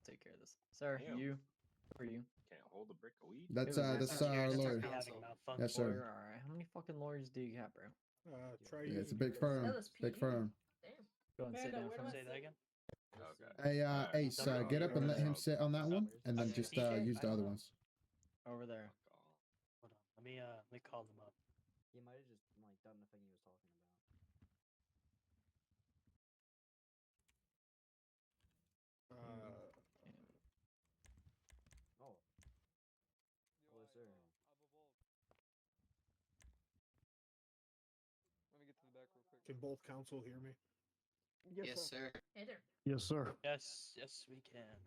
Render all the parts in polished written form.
take care of this, sir. Damn. You, who are you? Can't hold a brick of weed. That's Who is that's this? our That's our lawyer. counsel. Yes, sir. Lawyer, all right. How many fucking lawyers do you have, bro? Try Yeah, it's a using big yours. firm. LSPD. Big firm. Damn. Go and sit Panda, down where for do I me. sit? that again? Okay. Hey, Alright, Ace, so get up and let him I'll- sit on that one, and then Okay. just DJ? use the I other don't know. ones. Over there. Fuck off. Hold on. Let me call them up. He might have just like done the thing he was talking about. Oh. Hello, sir. Let me get to the back real quick. Can both counsel hear me? Yes, sir. Hey there. Yes, sir. Yes, yes, we can.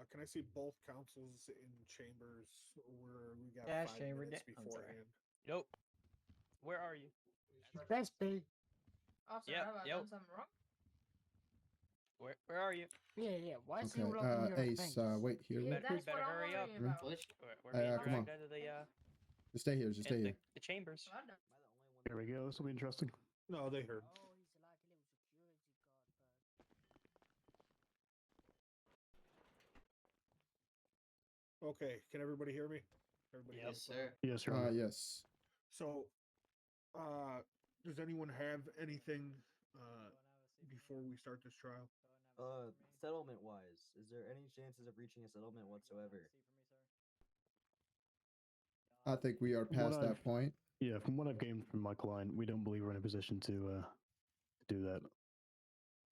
Can I see both counsels in chambers where we got Yeah, 5 chamber minutes I'm sorry. beforehand? Nope. Where are you? Best be. Officer, Yep, have I yep. done something wrong? Where are you? Yeah. Why is Okay, he all up in your Ace, face? wait here. Yeah, real that's quick. You better what I'm hurry up. worrying about. Push. We're Hey, being come on. dragged out of the Just stay here. Just stay here. the chambers. Well done. There we go. This will be interesting. No, they heard. Oh, Okay, can everybody hear me? Everybody Yep. have Yes, a- sir. Yes, Your Honor. Yes. So, does anyone have anything before we start this trial? Settlement wise, is there any chances of reaching a settlement whatsoever? I think we are past I've- that point. Yeah, from what I've gained from my client, we don't believe we're in a position to do that.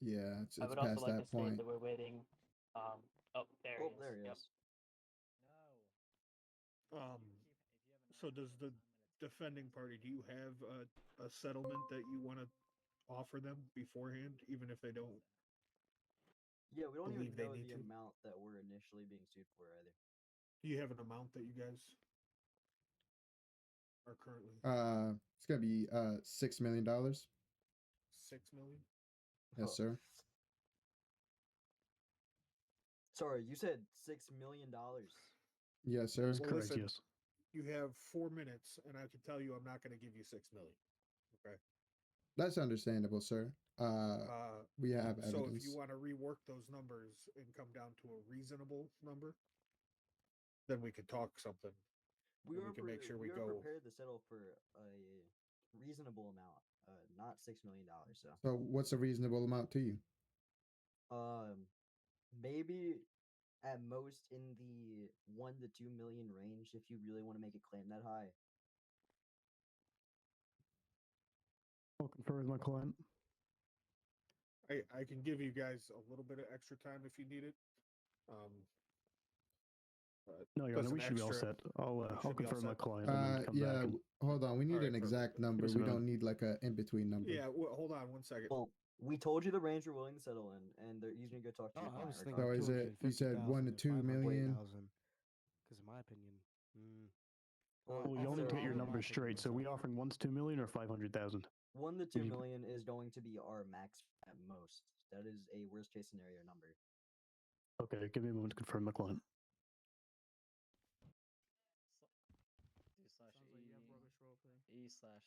Yeah, it's I would also past like to that state point. that we're waiting. Oh, there he Oh, is. there he Yep. is. So does the defending party, do you have a settlement that you want to offer them beforehand, even if they don't? Yeah, we don't even Believe they know need the to. amount that we're initially being sued for either. Do you have an amount that you guys are currently? It's gonna be $6 million. 6 million? Yes, Oh. sir. Sorry, you said $6 million. Yes, sir. That's Well, correct, listen, yes. You have 4 minutes, and I can tell you I'm not going to give you 6 million. Okay. That's understandable, sir. We have So if evidence. you want to rework those numbers and come down to a reasonable number, then we could talk something. We and were we can make sure we were go. prepared to settle for a reasonable amount, not $6 million. So, So, what's a reasonable amount to you? maybe at most in the 1 to 2 million range if you really want to make a claim that high. I'll confer with my client. I can give you guys a little bit of extra time if you need it. But No, Your Honor, doesn't we should be all extra- set. I'll should I'll be all confer with my set. client and then come back. Yeah. And... Hold on. We need Alright, an exact perfect. number. Yes, We Your Honor. don't need like a in between number. Yeah, hold on one second. Well, we told you the range we're willing to settle in, and he's gonna go talk to your I was client. thinking So is it? You said 1 to 2 million. Because in my opinion, Well, Well, you also- only get your in my numbers opinion, straight. So we myself. offering 1 to 2 million or 500,000? 1 to 2 you- million is going to be our max at most. That is a worst case scenario number. Okay, give me a moment to confirm my client. D/E/E/.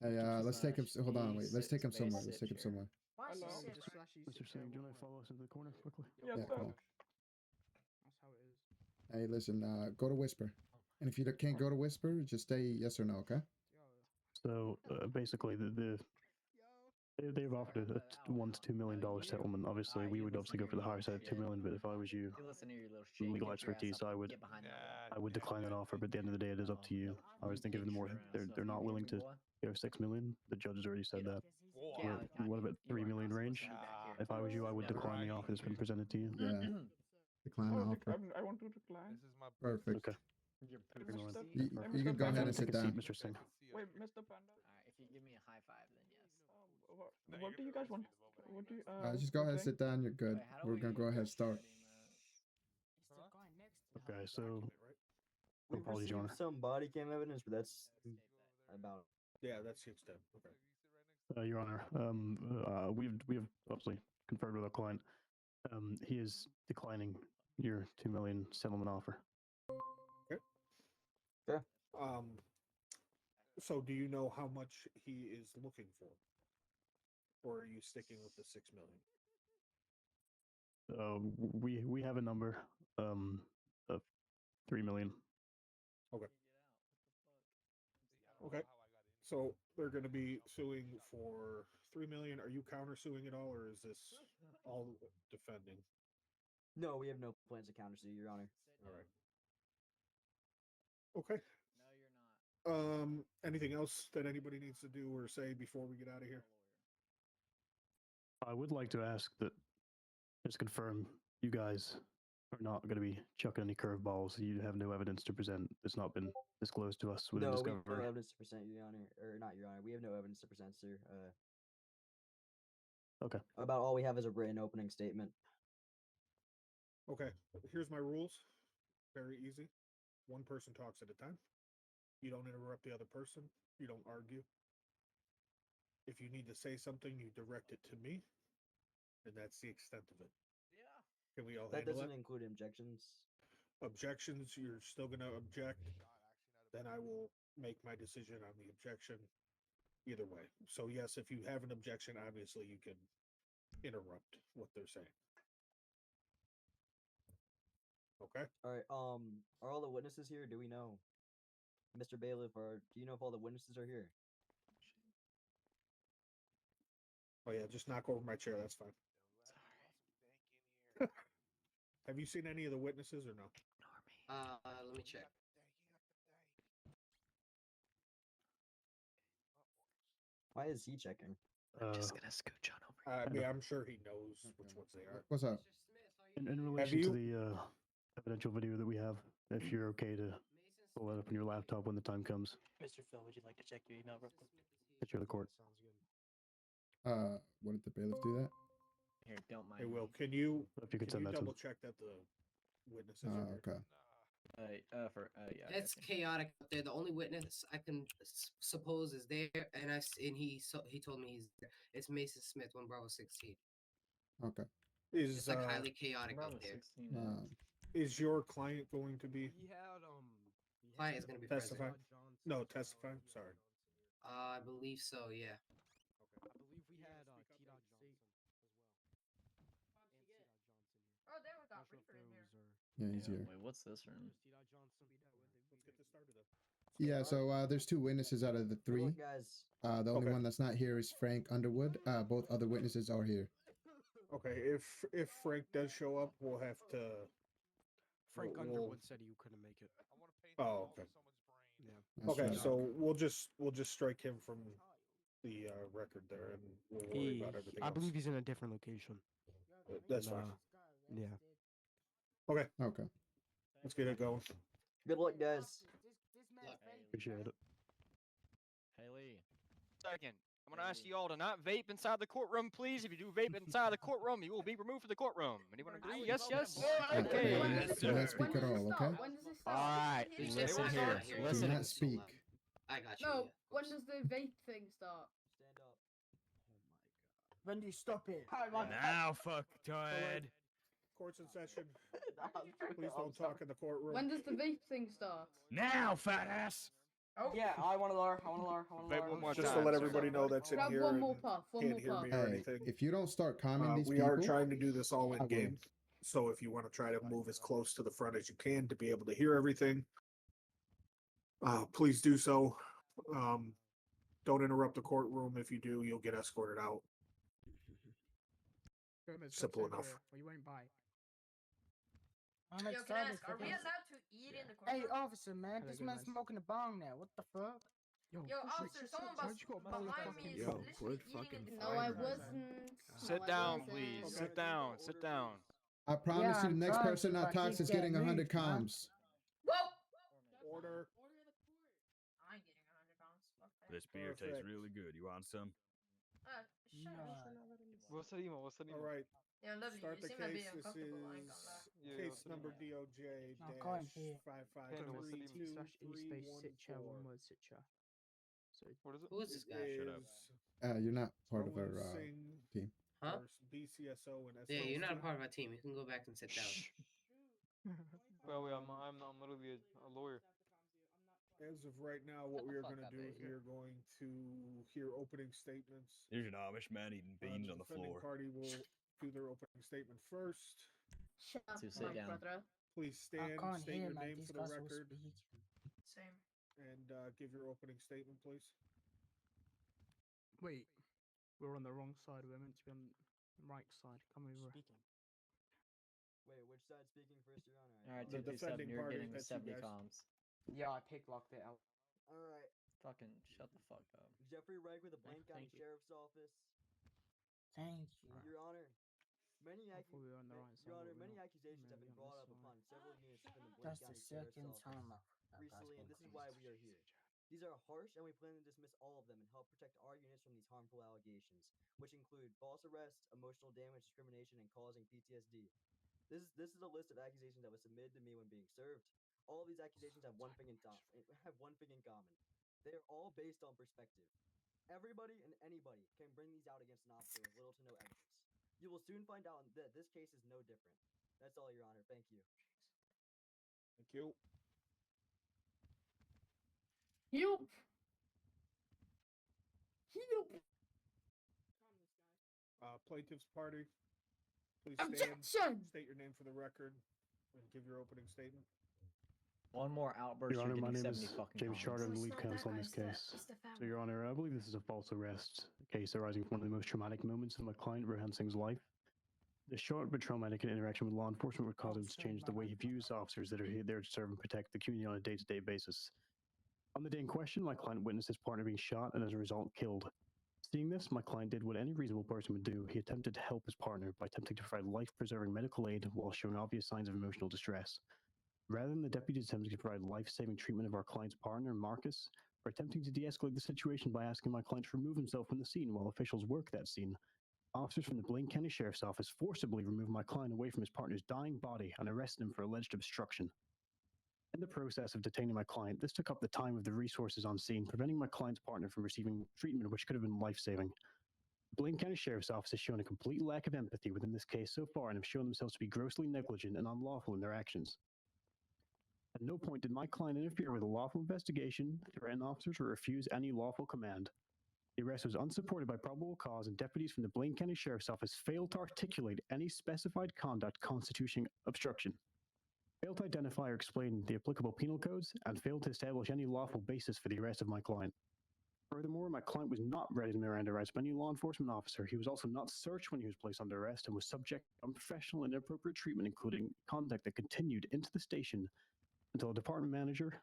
Hey, let's take him. Hold on, wait. Let's take him somewhere. Let's take him Sit somewhere. Why is Hello. she Mr. Singh, do you want to follow us into the corner quickly? Yes, Yeah, sir. come on. That's how it is. Hey, listen. Go to Whisper. And if you can't go to Whisper, just say yes or no. Okay. So basically, they've offered a $1 to $2 million settlement. Obviously, we would obviously go for the higher side of 2 million. But if I was you, You listen here, you little shit. legal Get your ass expertise, up, I would get behind that I would decline that offer. But at the end of the day, it is up to you. I was thinking of the more they're not willing to go 6 million. The judge has already said that. What about 3 million range? If I was you, I would decline the offer that's been presented to you. Yeah. Decline the Oh, offer. I want to decline. Perfect. Okay. You Mr. can go ahead and Panda. sit Take a seat, down. Mr. Singh. Wait, Mr. Panda. Alright, if you give me a high five, then yes. What do you guys want? What do you, Just go ahead and okay. sit down. You're good. Wait, how do We're gonna we go ahead and start. Okay, so We've apologies, Your received Honor. some body cam evidence, but that's about. Yeah, that's the extent. Okay. Your Honor, we've obviously conferred with our client. He is declining your 2 million settlement offer. So do you know how much he is looking for? Or are you sticking with the 6 million? We have a number of 3 million. Okay. So they're going to be suing for 3 million. Are you countersuing at all, or is this all defending? No, we have no plans to countersue, Your Honor. All right. Okay. No, you're not. Anything else that anybody needs to do or say before we get out of here? I would like to ask that, just confirm, you guys are not going to be chucking any curveballs. You have no evidence to present. It's not been disclosed to us within No, we have discovery. no evidence to present, Your Honor, or not, Your Honor. We have no evidence to present, sir. Okay. About all we have is a written opening statement. Okay. Here's my rules. Very easy. One person talks at a time. You don't interrupt the other person. You don't argue. If you need to say something, you direct it to me, and that's the extent of it. Yeah. Can we all That handle doesn't it? include objections. Objections, you're still going to object. Then I will make my decision on the objection either way. So yes, if you have an objection, obviously you can interrupt what they're saying. Okay. All right. Are all the witnesses here? Do we know, Mr. Bailiff? Or do you know if all the witnesses are here? Oh yeah, just knock over my chair. That's fine. Sorry. Have you seen any of the witnesses or no? Let me check. Why is he checking? I'm just gonna scooch on over. I mean, I'm sure he knows which ones they are. What's up? In relation to you- the evidential video that we have, if you're okay to pull that up on your laptop when the time comes, Mr. Phil, would you like to check your email real quick? that you're the court. What did the bailiff do that? Here, don't mind. Hey, Will, me. can you If you could send that to double me. check that the witnesses are here? Okay. Yeah. It's chaotic up there. The only witness I can suppose is there, and he told me he's there. It's Mason Smith, 1 Bravo 16. Okay. Is It's like highly chaotic Bravo up there. 16, is your client going to be He had Client is going to be testifying? present. No, testifying. Sorry. I believe so. Yeah. I believe we had T-Dog Johnson as well. Oh, there we got Reaper in here. Yeah, he's here. Wait, what's this room? T-Dog Johnson. Let's get this started up. Yeah, so there's 2 witnesses out of the 3. Look, guys. The only Okay. one that's not here is Frank Underwood. Both other witnesses are here. Okay, if Frank does show up, we'll have to. Frank we'll- Underwood said he couldn't make it. Oh, okay. Yeah. That's Okay, right. so we'll just strike him from the record there, and we'll worry about everything I else. believe he's in a different location. That's And, fine. Yeah. Okay, Okay. let's get it going. Good luck, guys. Appreciate it. Haley. Second, I'm going to ask you all to not vape inside the courtroom, please. If you do vape inside the courtroom, you will be removed from the courtroom. Anyone agree? Yes, yes? Okay. Do not speak at all, okay? When does this All start? right, He listen said here. here. Do Listen. not speak. I got you. No, yeah, of when course. does the vape thing start? Stand up. When do you stop it? Now, fuck, Todd. Court's in session. Please don't talk in the courtroom. When does the vape thing start? Now, fat ass. Oh. Yeah, I want to lower. I want to lower. I want to Vape lower. one more Just to time, let sir. everybody know that's in Grab here one and more puff. One can't more hear puff. me or Hey, anything. if you don't start calming these We people, are trying to do this all I in will. game. So if you want to try to move as close to the front as you can to be able to hear everything, please do so. Don't interrupt the courtroom. If you do, you'll get escorted out. Simple enough. Or you won't buy. Yo, can I ask, are we allowed to eat in the courtroom? officer, man, this man's smoking a bong now. What the fuck? Yo, officer, someone behind me is Yo, literally eating in the No, I wasn't. Sit down, please. Sit down. Sit down. I promise Yeah, you the I'm next trying person to, that but talks keep is getting getting 100 moved, man. comms. Whoa! Order. I ain't getting 100 pounds. Fuck that. This beer tastes Perfect. really good. You want some? Shut up. What's the email? What's the All right. Yeah, I love you. Start You the seem to be case. This uncomfortable. I ain't gonna is lie. Yeah, case what's the number name? DOJ I'll call him here. Panda, what's the name? So What is it? Who is this guy? Shut up. You're not part of Rowan our Singh team. Huh? versus BCSO and Yeah, you're not a SLC. part of our team. You can go back and sit down. Well, I'm literally a lawyer. As of right now, what Shut we the are fuck going to up, do is Asia. we are going to hear opening statements. There's an Amish man eating beans on the defending floor. party will do their opening statement first. Shut up, To sit my down. brother. Please stand, I can't state hear, your man. name These for the guys all record, speak. Same. and give your opening statement, please. Wait, we're on the wrong side. We're meant to be on the right side. Come over. Speaking. Wait, which side speaking first, Your Honor? All right, The 227, defending you're party, getting the that's you 70 guys. comms. Yeah, I picklocked it out. Alright. Fucking shut the fuck up. Jeffrey Wright with the Blaine County thank you. Sheriff's Office. Thank you. Your Honor, many I thought we were on the right Your side, Honor, but we're many not. accusations have Maybe been on brought this up side. upon several units within the Blaine That's the County Sheriff's second Office time recently, and this is why we are here. These are harsh, and we plan to dismiss all of them and help protect our units from these harmful allegations, which include false arrest, emotional damage, discrimination, and causing PTSD. This is a list of accusations that was submitted to me when being served. All of these accusations have one thing in common. They are all based on perspective. Everybody and anybody can bring these out against an officer with little to no evidence. You will soon find out that this case is no different. That's all, Your Honor. Thank you. Thank you. You. Plaintiff's party, please stand, Objection. state your name for the record, and give your opening statement. One more outburst, Your you're Honor, my getting name 70 is fucking James comms. Charter. I'm the It's lead not that counsel on guy, this it's the- case. it's the So, family. Your Honor, I believe this is a false arrest case arising from one of the most traumatic moments of my client Rohan Singh's life. The short but traumatic interaction with law enforcement would cause him to change the way he views officers that are there to serve and protect the community on a day-to-day basis. On the day in question, my client witnessed his partner being shot and as a result killed. Seeing this, my client did what any reasonable person would do. He attempted to help his partner by attempting to provide life-preserving medical aid while showing obvious signs of emotional distress. Rather than the deputies attempting to provide life-saving treatment of our client's partner, Marcus, we're attempting to de-escalate the situation by asking my client to remove himself from the scene while officials work that scene. Officers from the Blaine County Sheriff's Office forcibly removed my client away from his partner's dying body and arrested him for alleged obstruction. In the process of detaining my client, this took up the time of the resources on scene, preventing my client's partner from receiving treatment which could have been life-saving. The Blaine County Sheriff's Office has shown a complete lack of empathy within this case so far and have shown themselves to be grossly negligent and unlawful in their actions. At no point did my client interfere with a lawful investigation, threaten officers, or refuse any lawful command. The arrest was unsupported by probable cause, and deputies from the Blaine County Sheriff's Office failed to articulate any specified conduct constituting obstruction, failed to identify or explain the applicable penal codes, and failed to establish any lawful basis for the arrest of my client. Furthermore, my client was not ready to Miranda rights by any law enforcement officer. He was also not searched when he was placed under arrest and was subject to unprofessional and inappropriate treatment, including conduct that continued into the station until a department manager,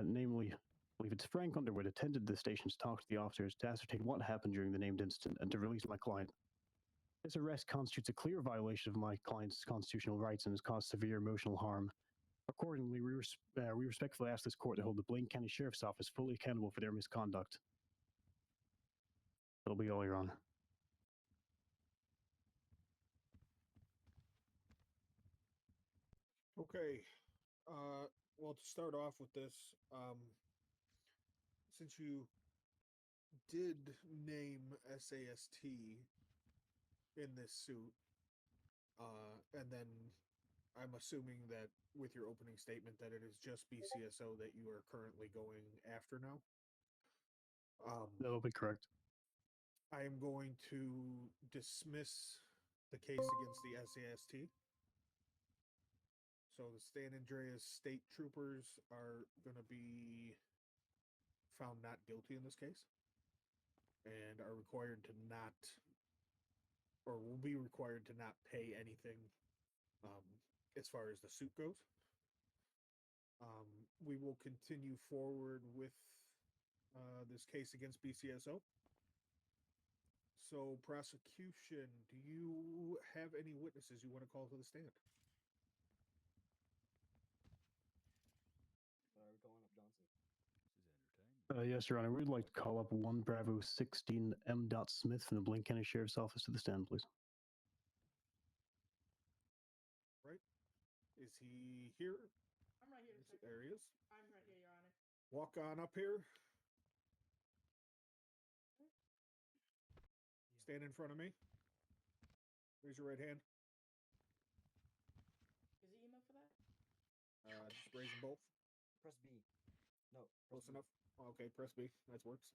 namely, I believe it's Frank Underwood, attended the station to talk to the officers to ascertain what happened during the named incident and to release my client. This arrest constitutes a clear violation of my client's constitutional rights and has caused severe emotional harm. Accordingly, we respectfully ask this court to hold the Blaine County Sheriff's Office fully accountable for their misconduct. That'll be all, Your Honor. Okay. Well, to start off with this, since you did name SAST in this suit, and then I'm assuming that with your opening statement that it is just BCSO that you are currently going after now. That'll be correct. I am going to dismiss the case against the SAST. So the San Andreas State Troopers are going to be found not guilty in this case and are required to not, or will be required to not pay anything as far as the suit goes. We will continue forward with this case against BCSO. So, prosecution, do you have any witnesses you want to call to the stand? We're calling up Johnson. Yes, Your Honor. We'd like to call up 1 Bravo 16 M. Smith from the Blaine County Sheriff's Office to the stand, please. Right? Is he here? I'm right here. There he is. I'm right here, Your Honor. Walk on up here. Stand in front of me. Raise your right hand. Is he enough for that? Just raise them both. Press B. No. Close enough. Okay, press B. That works.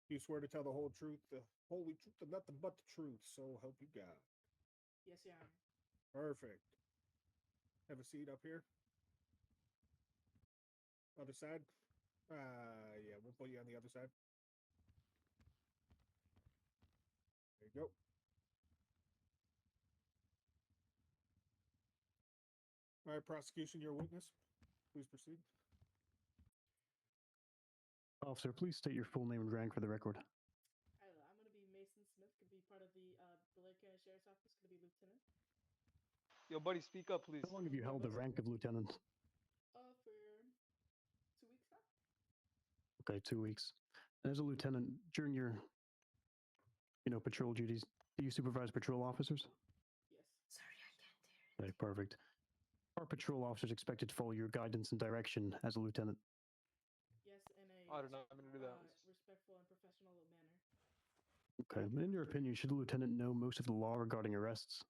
You swear to tell the whole truth, the holy truth, and nothing but the truth. So help you God. Yes, Your Honor. Perfect. Have a seat up here. Other side. Yeah, we'll put you on the other side. There you go. All right, prosecution, your witness. Please proceed. Officer, please state your full name and rank for the record. I'm gonna be Mason Smith. Could be part of the Blair County Sheriff's Office. Could be lieutenant. Yo, buddy, speak up, please. How long have you held the rank of lieutenant? For 2 weeks now. Okay, 2 weeks. And as a lieutenant, during your, patrol duties, do you supervise patrol officers? Yes. Sorry, I can't hear. Okay, perfect. Are patrol officers expected to follow your guidance and direction as a lieutenant? Yes, in a I don't know. I'm gonna do that. respectful and professional manner. Okay, in your opinion, should the lieutenant know most of the law regarding arrests?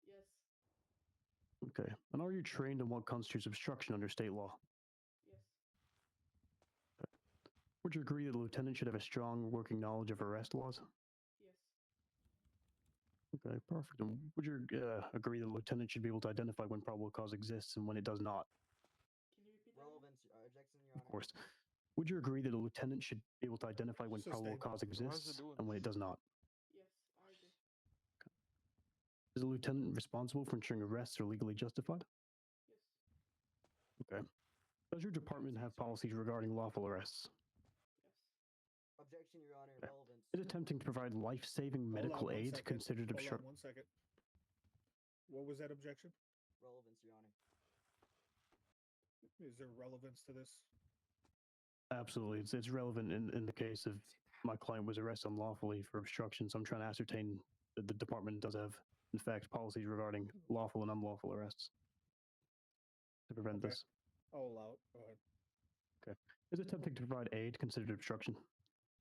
Yes. Okay, and are you trained on what constitutes obstruction under state law? Yes. Would you agree that the lieutenant should have a strong working knowledge of arrest laws? Yes. Okay, perfect. And would you agree that the lieutenant should be able to identify when probable cause exists and when it does not? Can you repeat that? Relevance, objection, Your Of Honor. course. Would you agree that a lieutenant should be able to identify when probable Sustained. cause exists doing and when it does not? Yes, I agree. Is a lieutenant responsible for ensuring arrests are legally justified? Yes. Okay. Does your department have policies regarding lawful arrests? Yes. Objection, Your Honor. Okay. Relevance. Is attempting to provide life-saving Hold on medical one aid second. considered Hold on obstruction? 1 second. What was that objection? Relevance, Your Honor. Is there relevance to this? Absolutely. It's relevant in the case of my client was arrested unlawfully for obstruction, so I'm trying to ascertain that the department does have, in fact, policies regarding lawful and unlawful arrests to prevent Okay. this. I'll allow it. Go ahead. Okay. Is attempting to provide aid considered obstruction?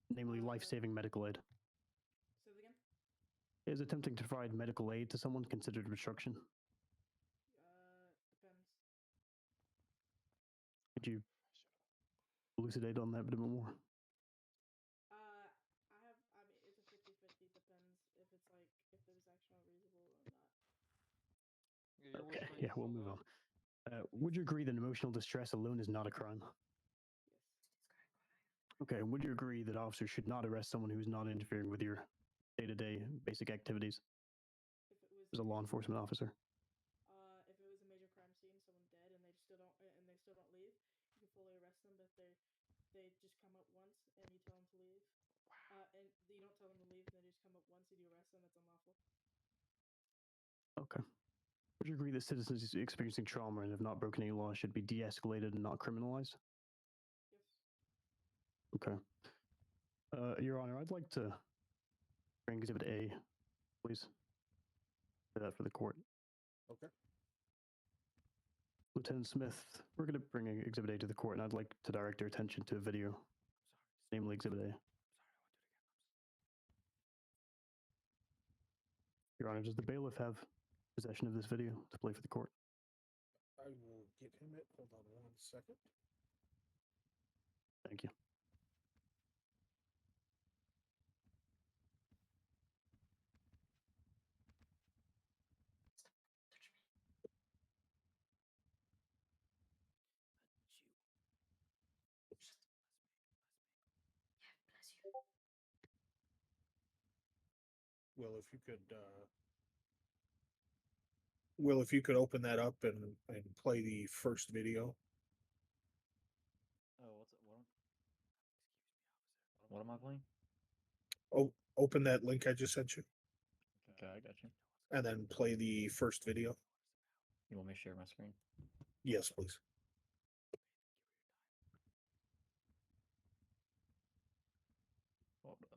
Namely, life-saving medical aid. Say it again. Is attempting to provide medical aid to someone considered obstruction? Depends. Could you elucidate on that a bit more? It's a 50-50. Depends if it's like, if there's actual reasonable or not. Okay, yeah, we'll move on. Would you agree that emotional distress alone is not a crime? Yes. Okay, and would you agree that officers should not arrest someone who's not interfering with your day-to-day basic activities If it was as a law enforcement officer? if it was a major crime scene, someone dead, and they still don't leave, you can fully arrest them. But they just come up once, and you tell them to leave. And you don't tell them to leave, and they just come up once, and you arrest them. That's unlawful. Okay. Would you agree that citizens experiencing trauma and have not broken any laws should be de-escalated and not criminalized? Yes. Okay. Your Honor, I'd like to bring Exhibit A, please. Do that for the court. Okay. Lieutenant Smith, we're going to bring Exhibit A to the court, and I'd like to direct your attention to a video, namely Exhibit A. Your Honor, does the bailiff have possession of this video to play for the court? I will get him it. Hold on 1 second. Thank you. Will, if you could open that up and play the first video. Oh, what am I playing? Oh, open that link I just sent you, Okay, I got you. and then play the first video. You want me to share my screen? Yes, please. Hold up.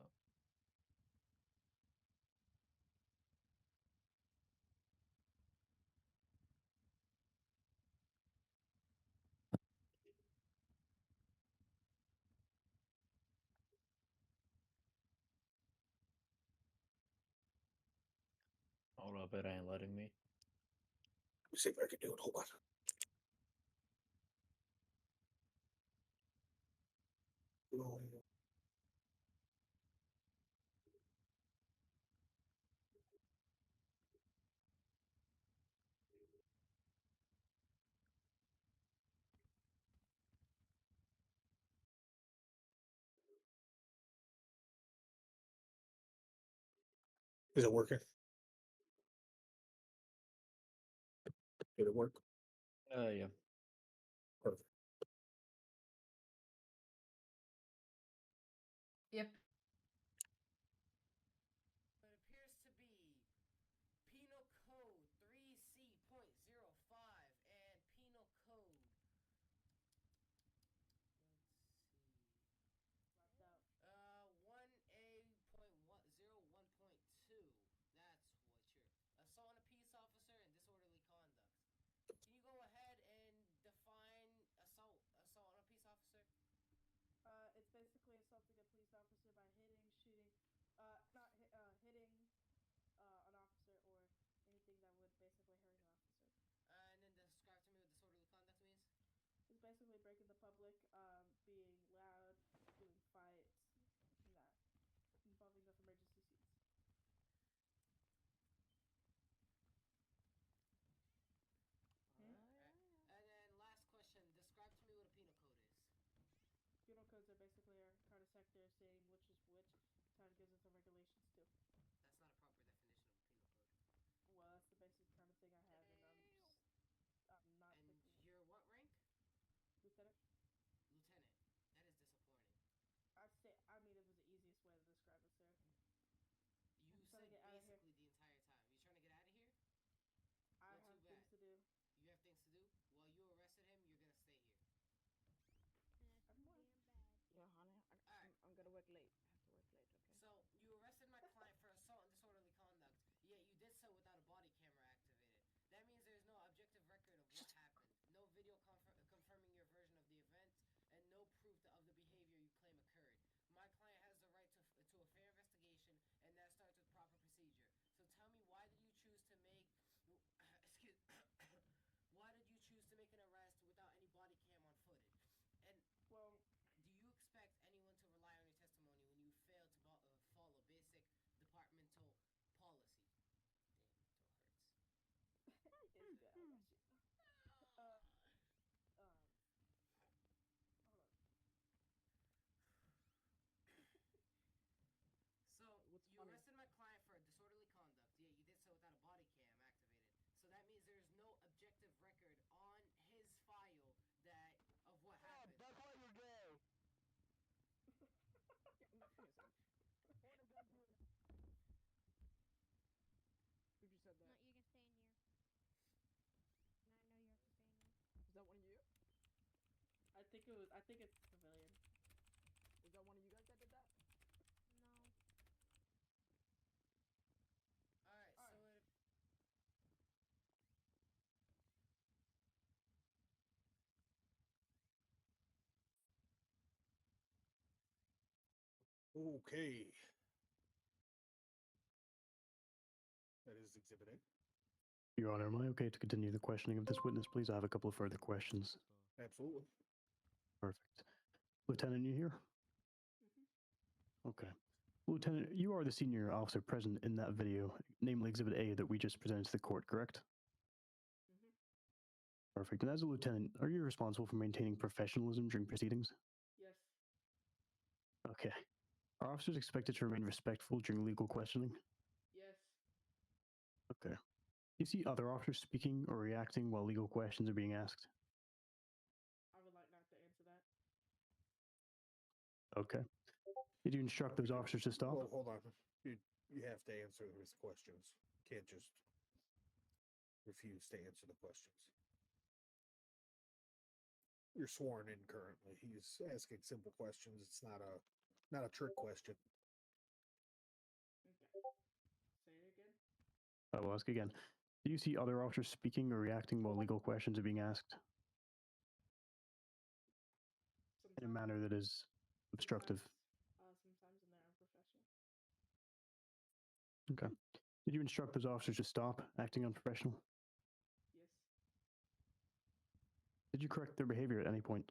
Hold up, it ain't letting me. Let me see if I can do it. Hold on. Is it working? Did it work? Yeah. Perfect. Yep. It appears to be Penal Code 3C.05 and Penal Code. Left out. 1A.01.2. That's what you're. Assault on a peace officer and disorderly conduct. Can you go ahead and define assault on a peace officer? It's basically assaulting a police officer by hitting, shooting, not hit, hitting an officer or anything that would basically hurt an officer. And then describe to me what disorderly conduct means. It's basically breaking the public, being loud, doing fights, and that, involving those emergency scenes. And then last question, describe to me what a penal code is. Penal codes are basically our kind of sector saying which is which. Kind of gives us some regulations too. That's not a proper definition of a penal code. Well, that's the basic kind of thing I have, and I'm not. And you're what rank? Lieutenant. Lieutenant. That is disappointing. I mean, it was the easiest way to describe it, sir. You I'm said trying to get out of here. basically the entire time. You trying to get out of here? I Well, have too things bad. to do. You have things to do? Well, you arrested him. You're gonna stay here. Yeah, honey, I'm gonna work late. I have to work late, okay? So you arrested my client for assault and disorderly conduct. Yet you did so without a body camera activated. That means there is no objective record of what happened, no video confirming your version of the event, and no proof of the behavior you claim occurred. My client has the right to a fair investigation, and that starts with proper procedure. So tell me, why did you choose to make why did you choose to make an arrest without any body cam on footage? And well, do you expect anyone to rely on your testimony when you fail to follow basic departmental policy? Damn, it still hurts. it's good. I got you. Hold on. So you arrested my client for disorderly conduct, yet you did so without a body cam activated. So that means there's no objective record on his file of what happened. That's why you're gay. Who just said that? No, you can stay in here. And I know you have to stay in here. Is that one of you? I think it's a civilian. Is that one of you guys that did that? No. Alright, so it Okay. That is Exhibit A. Your Honor, am I okay to continue the questioning of this witness, please? I have a couple of further questions. Absolutely. Perfect. Lieutenant, you here? Okay. Lieutenant, you are the senior officer present in that video, namely Exhibit A that we just presented to the court, correct? Perfect. And as a lieutenant, are you responsible for maintaining professionalism during proceedings? Yes. Okay. Are officers expected to remain respectful during legal questioning? Yes. Okay. Do you see other officers speaking or reacting while legal questions are being asked? I would like not to answer that. Okay. Did you instruct those officers to stop? Well, hold on. You have to answer his questions. Can't just refuse to answer the questions. You're sworn in currently. He's asking simple questions. It's not a trick question. Okay. Say it again. I will ask again. Do you see other officers speaking or reacting while legal questions are being asked in a manner that is obstructive? Sometimes, and they're unprofessional. Okay. Did you instruct those officers to stop acting unprofessional? Yes. Did you correct their behavior at any point?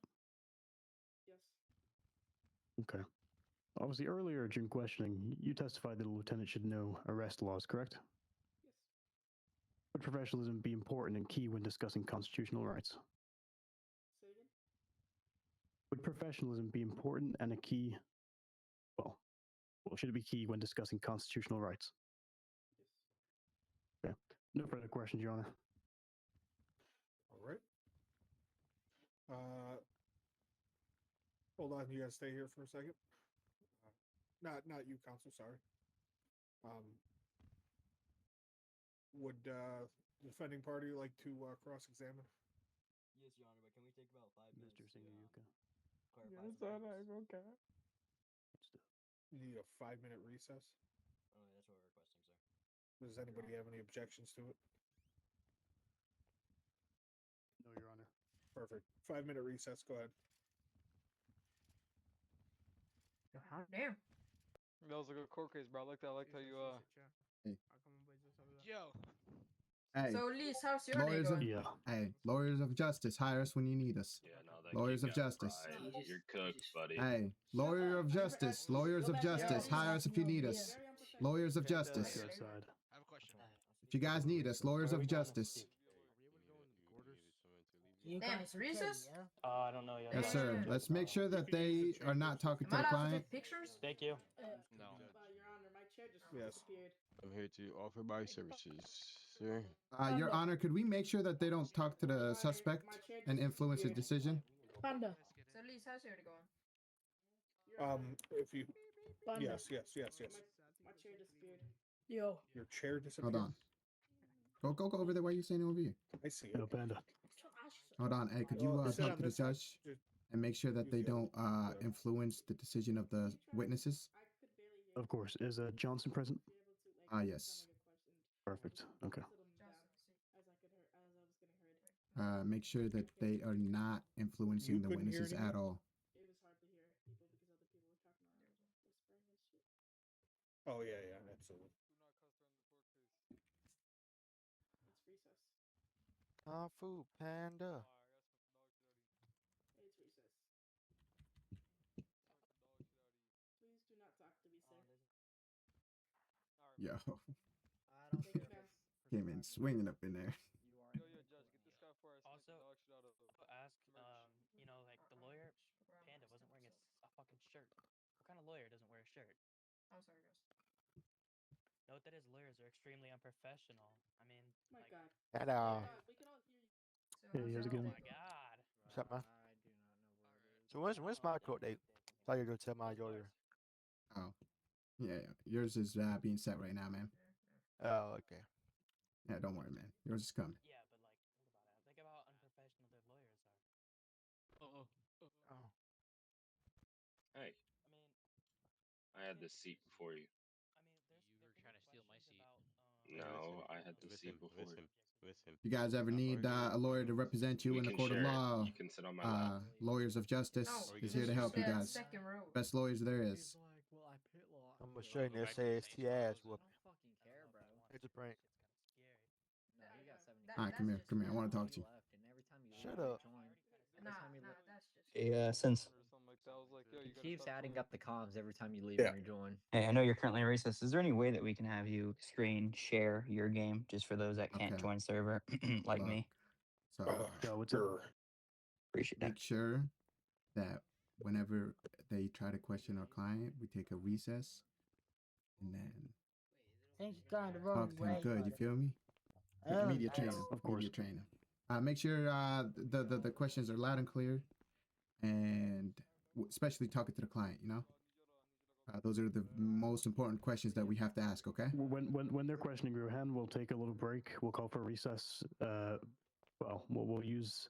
Yes. Okay. Obviously, earlier during questioning, you testified that a lieutenant should know arrest laws, correct? Yes. Would professionalism be important and key when discussing constitutional rights? Say again. Would professionalism be important and a key? Well, should it be key when discussing constitutional rights? No further questions, Your Honor. All right. Hold on, you guys stay here for a second. Not you, counsel. Sorry. Would defending party like to cross-examine? Yes, Your Honor, but can we take about 5 minutes? Mr. Singh, clarify some things? You need a 5-minute recess. Oh, that's what we're requesting, sir. Does anybody have any objections to it? No, Your Honor. Perfect. 5-minute recess. Go ahead. Hot damn. That was a good court case, bro. I liked how you Yo. Hey, So, Liz, how's your day lawyers of going? hey, lawyers of justice, hire us when you need us. Yeah, no, that Lawyers kid of got justice. fried. You're cooked, buddy. Hey, lawyer of justice, lawyers of justice, hire us if you need us. Lawyers of justice. I have a question. If you guys need us, lawyers of justice. Damn, it's recess? I don't know yet. Yes, sir. Let's make sure that they are not talking to Am I the allowed to client. take pictures? Thank you. Your Honor, my chair just Yes. disappeared. I'm here to offer my services, sir. Your Honor, could we make sure that they don't talk to the suspect and influence his decision? Panda. So, Liz, how's your day going? If you Panda. yes. My chair disappeared. Yo. Your chair disappeared. Hold on. Go over there. Why are you standing over here? I see No, it. Panda. Hold on. Hey, could you Well, sit talk on to the this side. judge and make sure that they don't influence the decision of the witnesses? Of course. Is Johnson present? Yes. Perfect. Okay. Make sure that they are not influencing the couldn't hear witnesses at anything? all. It was hard to hear people because other people were talking around whispering and shit. Oh yeah, absolutely. It's recess. Kung Fu Panda. It's recess. Please do not talk to me, sir. Yo, Thank you, ma'am. came in swinging up in there. Judge, get this guy for us. Also, ask, you know, like the lawyer, Panda wasn't wearing a fucking shirt. What kind of lawyer doesn't wear a shirt? I'm sorry, guys. Note that his lawyers are extremely unprofessional. I mean, My like, God. Hello. We can all hear you. So, Hey, how's it oh going? my god. What's up, man? So when's my court date? So I gotta go tell my lawyer. Oh, yeah. Yours is being set right now, man. Oh, okay. Yeah, don't worry, man. Yours is coming. Yeah, but like, think about how unprofessional their lawyers are. Oh. Hey, I mean, I had this seat before you. you were trying to steal my seat. No, I had the seat before you. If you guys ever need a lawyer to represent you We in the can court of share it. law, You can sit on my lap. lawyers of justice No, is here to just help you that guys. second row. Best lawyers there is. I'm gonna show you this SAST ass whoop. fucking care, bro. It's a prank. No, you got 70. All right, come here, come here. I want to talk to you. Shut up. Nah, that's just. Hey, since He keeps adding up the comms every time you leave Yeah. and rejoin. hey, I know you're currently in recess. Is there any way that we can have you screen share your game just for those that can't Okay. join server, like Look, me? So Yo, what's up? Appreciate that. make sure that whenever they try to question our client, we take a recess and then Think you're going the wrong talk to him way. good. You feel me? Media training. Of course. Media training. Make sure the questions are loud and clear, and especially talking to the client. You know, those are the most important questions that we have to ask. Okay. When they're questioning Ruhan, we'll take a little break. We'll call for a recess. Well, we'll use.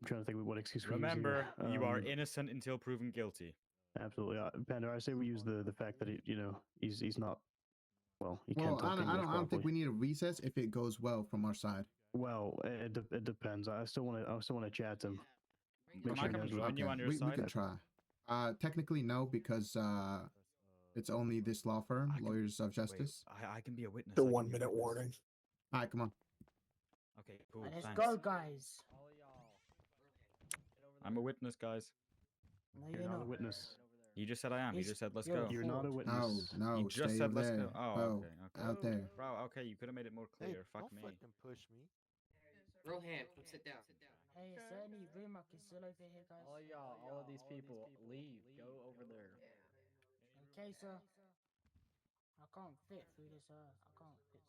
I'm trying to think of what excuse we use Remember, here. you are innocent until proven guilty. Absolutely, Panda. I say we use the fact that he's not. Well, he can't Well, talk I English don't think properly. we need a recess if it goes well from our side. Well, it depends. I still want to chat to him. Can I come and join you on your we side? can try. Technically, no, because it's only this law firm, Lawyers of Justice. I can be a witness. The I can 1 be a minute witness. warning. All right, come on. Okay, cool. Let's Thanks. go, guys. I'm a witness, guys. No, You're you're not a not. witness. You just said I am. You Yes, just said let's you're go. a You're fool. not a No, witness. no, You just stay said over let's there. go. Oh, Oh, okay, okay. out there. Bro, okay, you could have made it more Hey, clear. Fuck don't me. fucking push me. Rohan, come sit down. Hey, is there any room I can sit over here, guys? All y'all, all of these people, leave. Go over there. Okay, sir. I can't fit through this. I can't fit.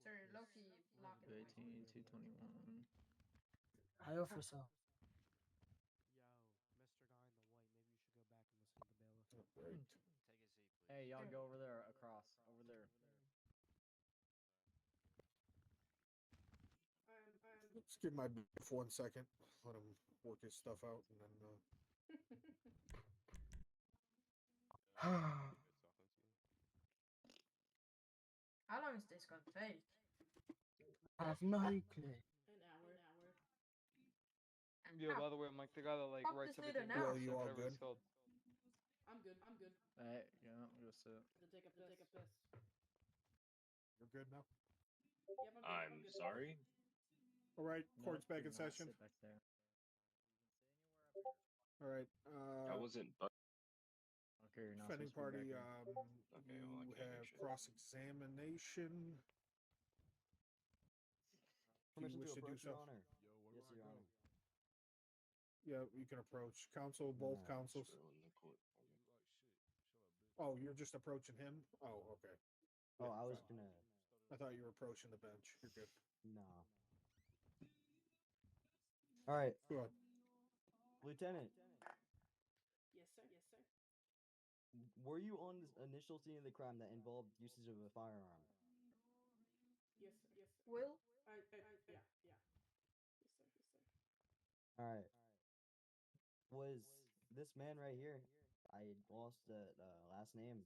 Sorry, Loki blocking. 18, 221. Hi, officer. Hey, y'all go over there, across, over there. Let's give my beef 1 second. Let him work his stuff out, and then. How long is this gonna take? I have no clue. An hour. Yeah, by the way, I'm like the guy that like Fuck writes this leader everything now. down, Well, you so all whatever good? it's called. I'm good. Hey, yeah, go sit. To take a piss. You're good now? Yep, I'm sorry. All right, court's Nope, back do in not session. sit back there. All right. I wasn't. Okay, you're not Defending supposed to be party, back there. Okay, well, I you can't have make shit. cross-examination. Do you Permission wish to to do approach, Your so? Honor. Yes, Your Honor. Yeah, you can approach. Counsel, both Nah. counsels. Oh, you're just approaching him? Oh, okay. Oh, Yeah, I was fine. gonna. I thought you were approaching the bench. You're good. Nah. All right, Go ahead. Lieutenant. Yes, sir. Were you on this initial scene of the crime that involved usage of a firearm? Yes, sir. Will? Yeah. Yes, sir. All right. Was this man right here? I lost the last name.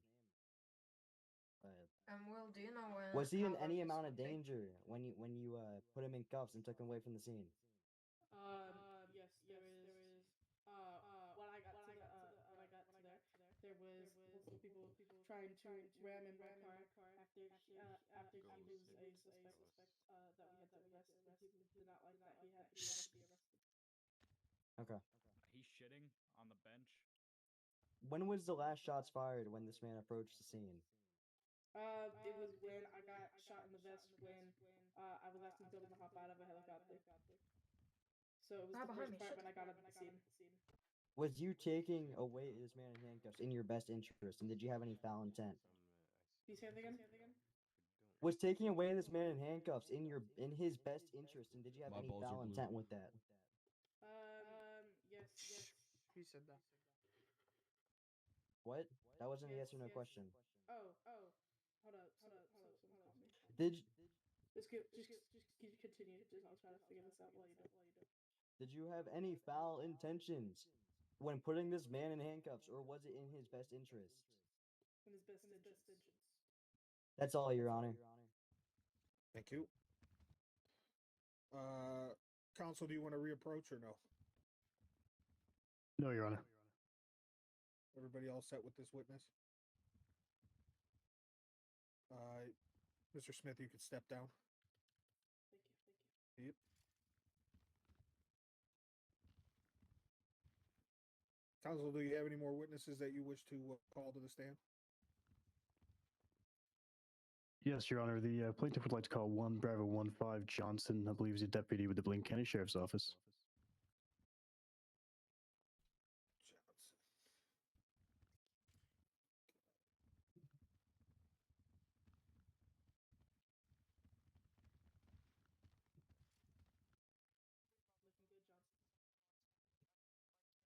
Will, do you know when? Was he in how long any this amount will of take? danger when you put him in cuffs and took him away from the scene? Yes, there is. When I got to there, there was multiple people trying to ram in my car after he was a suspect that we had to arrest, and people did not like that he had to be arrested. Okay. He's shitting on the bench. When was the last shots fired when this man approached the scene? It was when I got shot in the vest when I was asking Toby to hop out of a helicopter. So it was Ah, the behind first me, part shit. when I got up at the scene. Was you taking away this man in handcuffs in your best interest, and did you have any foul intent? Can you say that again? Was taking away this man in handcuffs in his best interest, and did you have any foul intent with that? Yes. Who said that? What? That wasn't a yes or no question. Oh. Hold up. Someone called me. Did Just continue. I'll try to figure this out while you do. Did you have any foul intentions when putting this man in handcuffs, or was it in his best interest? In his best interest. That's all, Your Honor. Thank you. Counsel, do you want to reapproach or no? No, Your Honor. Everybody all set with this witness? Mr. Smith, you could step down. Thank you. Yep. Counsel, do you have any more witnesses that you wish to call to the stand? Yes, Your Honor. The plaintiff would like to call 1 Bravo 15 Johnson. I believe he's a deputy with the Blaine County Sheriff's Office.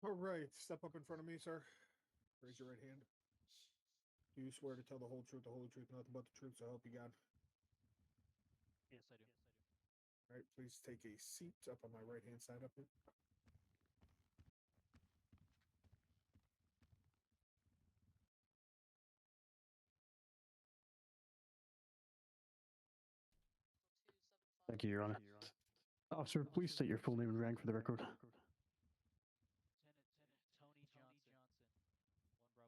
All right, step up in front of me, sir. Raise your right hand. Do you swear to tell the whole truth, nothing but the truth, so help you God? Yes, I do. All right, please take a seat up on my right-hand side up here. Thank you, Your Honor. Officer, please state your full name and rank for the record. Lieutenant Tony Johnson. 1 Bravo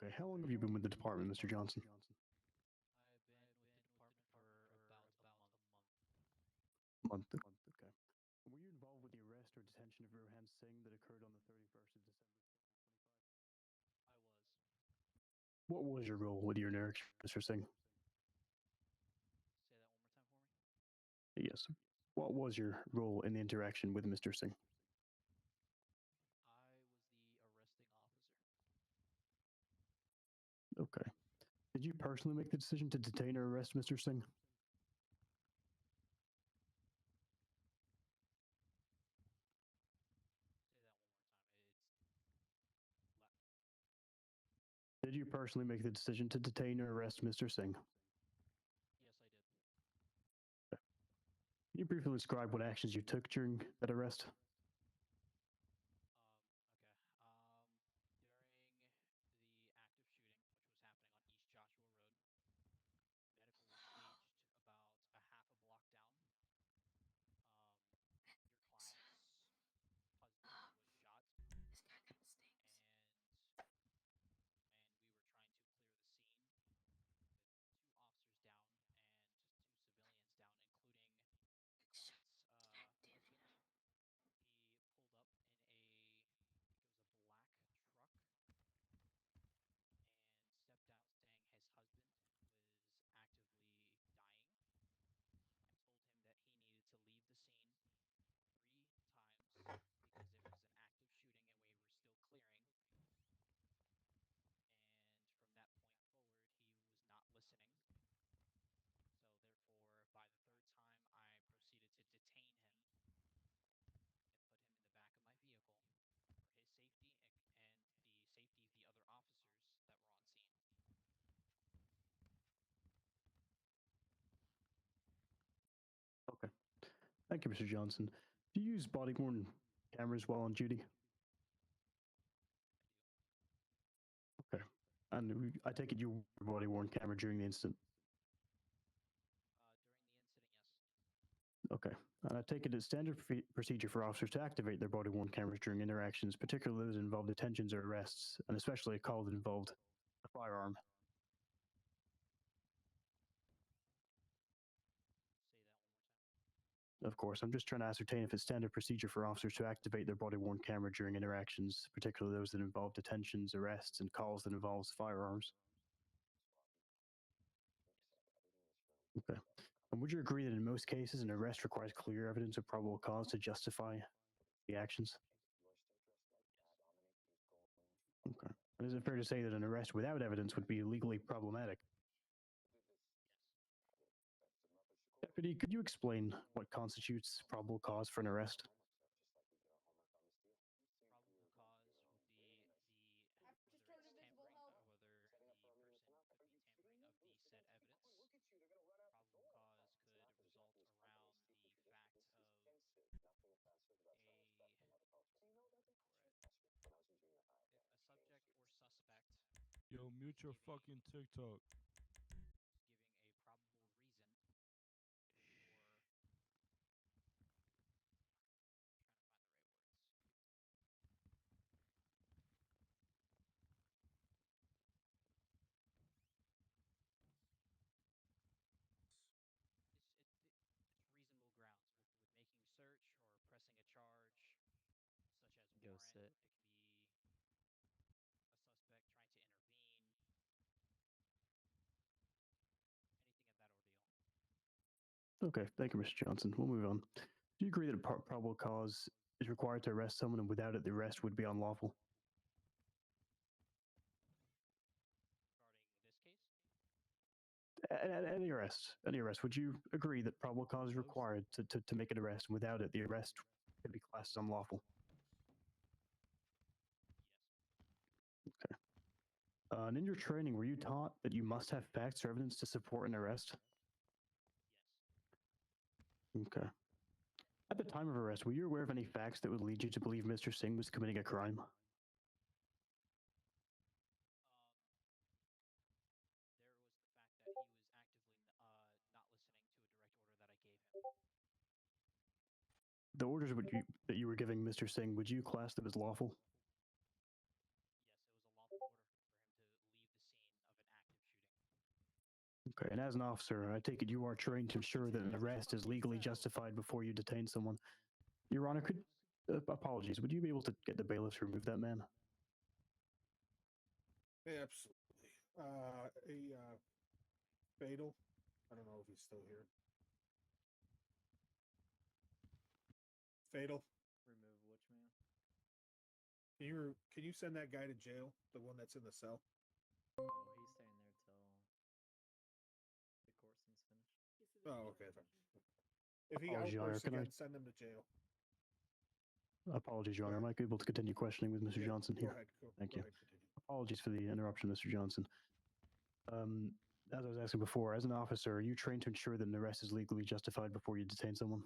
15. Okay, how long have you been with the department, Mr. Johnson? I've been with the department for about a month. Month. Okay. Were you involved with the arrest or detention of Rohan Singh that occurred on the 31st of December 2025? I was. What was your role with your interaction, Mr. Singh? Say that one more time for me. Yes. What was your role in the interaction with Mr. Singh? I was the arresting officer. Okay. Did you personally make the decision to detain or arrest Mr. Singh? Did you personally make the decision to detain or arrest Mr. Singh? Yes, I did. Can you briefly describe what actions you took during that arrest? Okay. Thank you, Mr. Johnson. Do you use body-worn cameras while on duty? Okay. And I take it you wore a body-worn camera during the incident? Okay. And I take it as standard procedure for officers to activate their body-worn cameras during interactions, particularly those that involve detentions or arrests, and especially a call that involved a firearm. Of course, I'm just trying to ascertain if it's standard procedure for officers to activate their body-worn camera during interactions, particularly those that involve detentions, arrests, and calls that involves firearms. Okay. And would you agree that in most cases, an arrest requires clear evidence of probable cause to justify the actions? Okay. And is it fair to say that an arrest without evidence would be legally problematic? Deputy, could you explain what constitutes probable cause for an arrest? Yo, mute your fucking TikTok. Go sit. Okay, thank you, Mr. Johnson. We'll move on. Do you agree that a probable cause is required to arrest someone, and without it, the arrest would be unlawful? Any arrest. Would you agree that probable cause is required to make an arrest, and without it, the arrest could be classed as unlawful? Okay. And in your training, were you taught that you must have facts or evidence to support an arrest? Okay. At the time of arrest, were you aware of any facts that would lead you to believe Mr. Singh was committing a crime? The orders that you were giving Mr. Singh, would you class them as lawful? Okay, and as an officer, I take it you are trained to ensure that an arrest is legally justified before you detain someone. Your Honor, apologies, would you be able to get the bailiffs to remove that man? Absolutely. Fatal. I don't know if he's still here. Fatal. Remove which man? Can you send that guy to jail? The one that's in the cell. Oh, he's staying there till Oh, okay. Fine. If he Apologies, Your Honor, outbursts can I- again, send him to jail. Apologies, Your Honor. Am I able to continue questioning with Mr. Yeah, Johnson go here? ahead. Thank Go you. ahead, continue. Apologies for the interruption, Mr. Johnson. As I was asking before, as an officer, are you trained to ensure that an arrest is legally justified before you detain someone?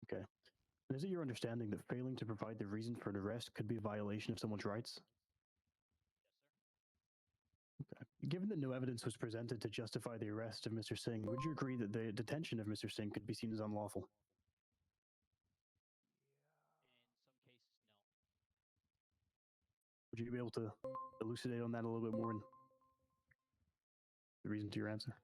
Okay. And is it your understanding that failing to provide the reason for an arrest could be a violation of someone's rights? Okay. Given that no evidence was presented to justify the arrest of Mr. Singh, would you agree that the detention of Mr. Singh could be seen as unlawful? Would you be able to elucidate on that a little bit more and the reason to your answer?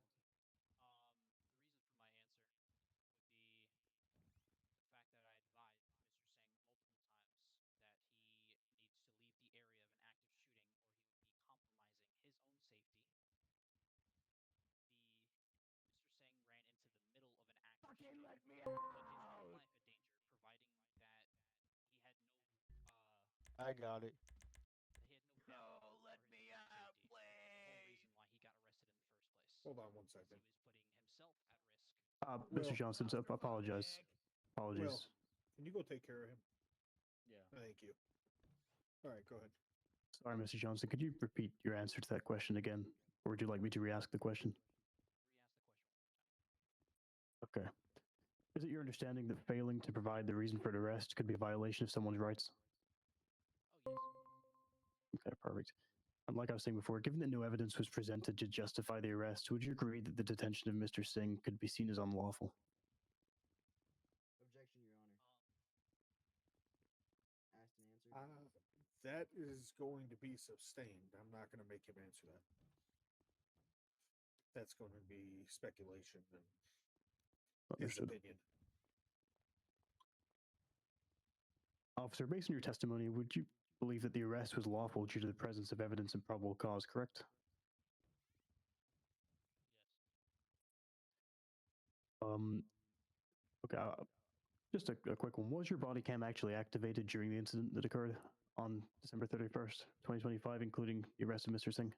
Fucking let me out! I got it. No, let me out, please! Hold on 1 second. Mr. Johnson, so apologize. Apologies. Will, can you go take care of him? Yeah. Thank you. All right, go ahead. Sorry, Mr. Johnson, could you repeat your answer to that question again? Or would you like me to re-ask the question? Okay. Is it your understanding that failing to provide the reason for an arrest could be a violation of someone's rights? Okay, perfect. And like I was saying before, given that no evidence was presented to justify the arrest, would you agree that the detention of Mr. Singh could be seen as unlawful? Objection, Your Honor. Asked and answered. That is going to be sustained. I'm not going to make him answer that. That's going to be speculation and his Understood. opinion. Officer, based on your testimony, would you believe that the arrest was lawful due to the presence of evidence and probable cause, correct? Okay, just a quick one. Was your body cam actually activated during the incident that occurred on December 31st, 2025, including the arrest of Mr. Singh?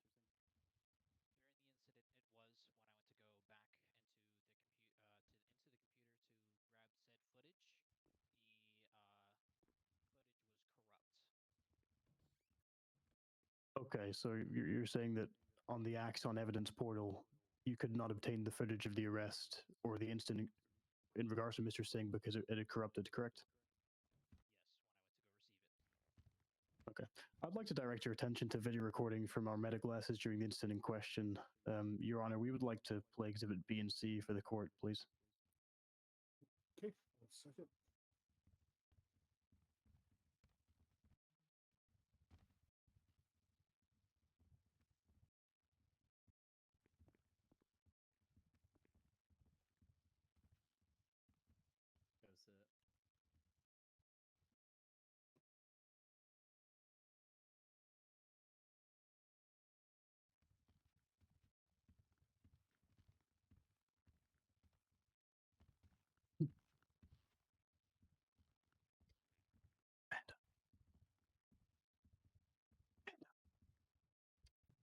Okay, so you're saying that on the Axon evidence portal, you could not obtain the footage of the arrest or the incident in regards to Mr. Singh because it had corrupted, correct? Okay. I'd like to direct your attention to video recording from our medical asses during the incident in question. Your Honor, we would like to play Exhibit B and C for the court, please. Okay, 1 second. Go sit.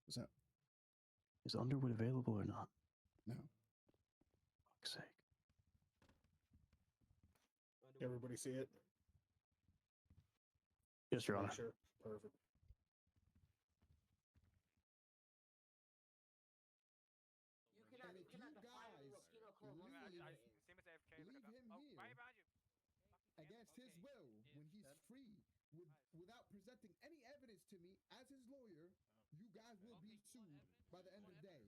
What's up? Is Underwood available or not? No. Fuck's sake. Everybody see it? Yes, Your Honor. Sure. Perfect. You cannot define what penal code wants to be written. Leave him here against his will when he's free without presenting any evidence to me as his lawyer. You guys will be sued by the end of the day.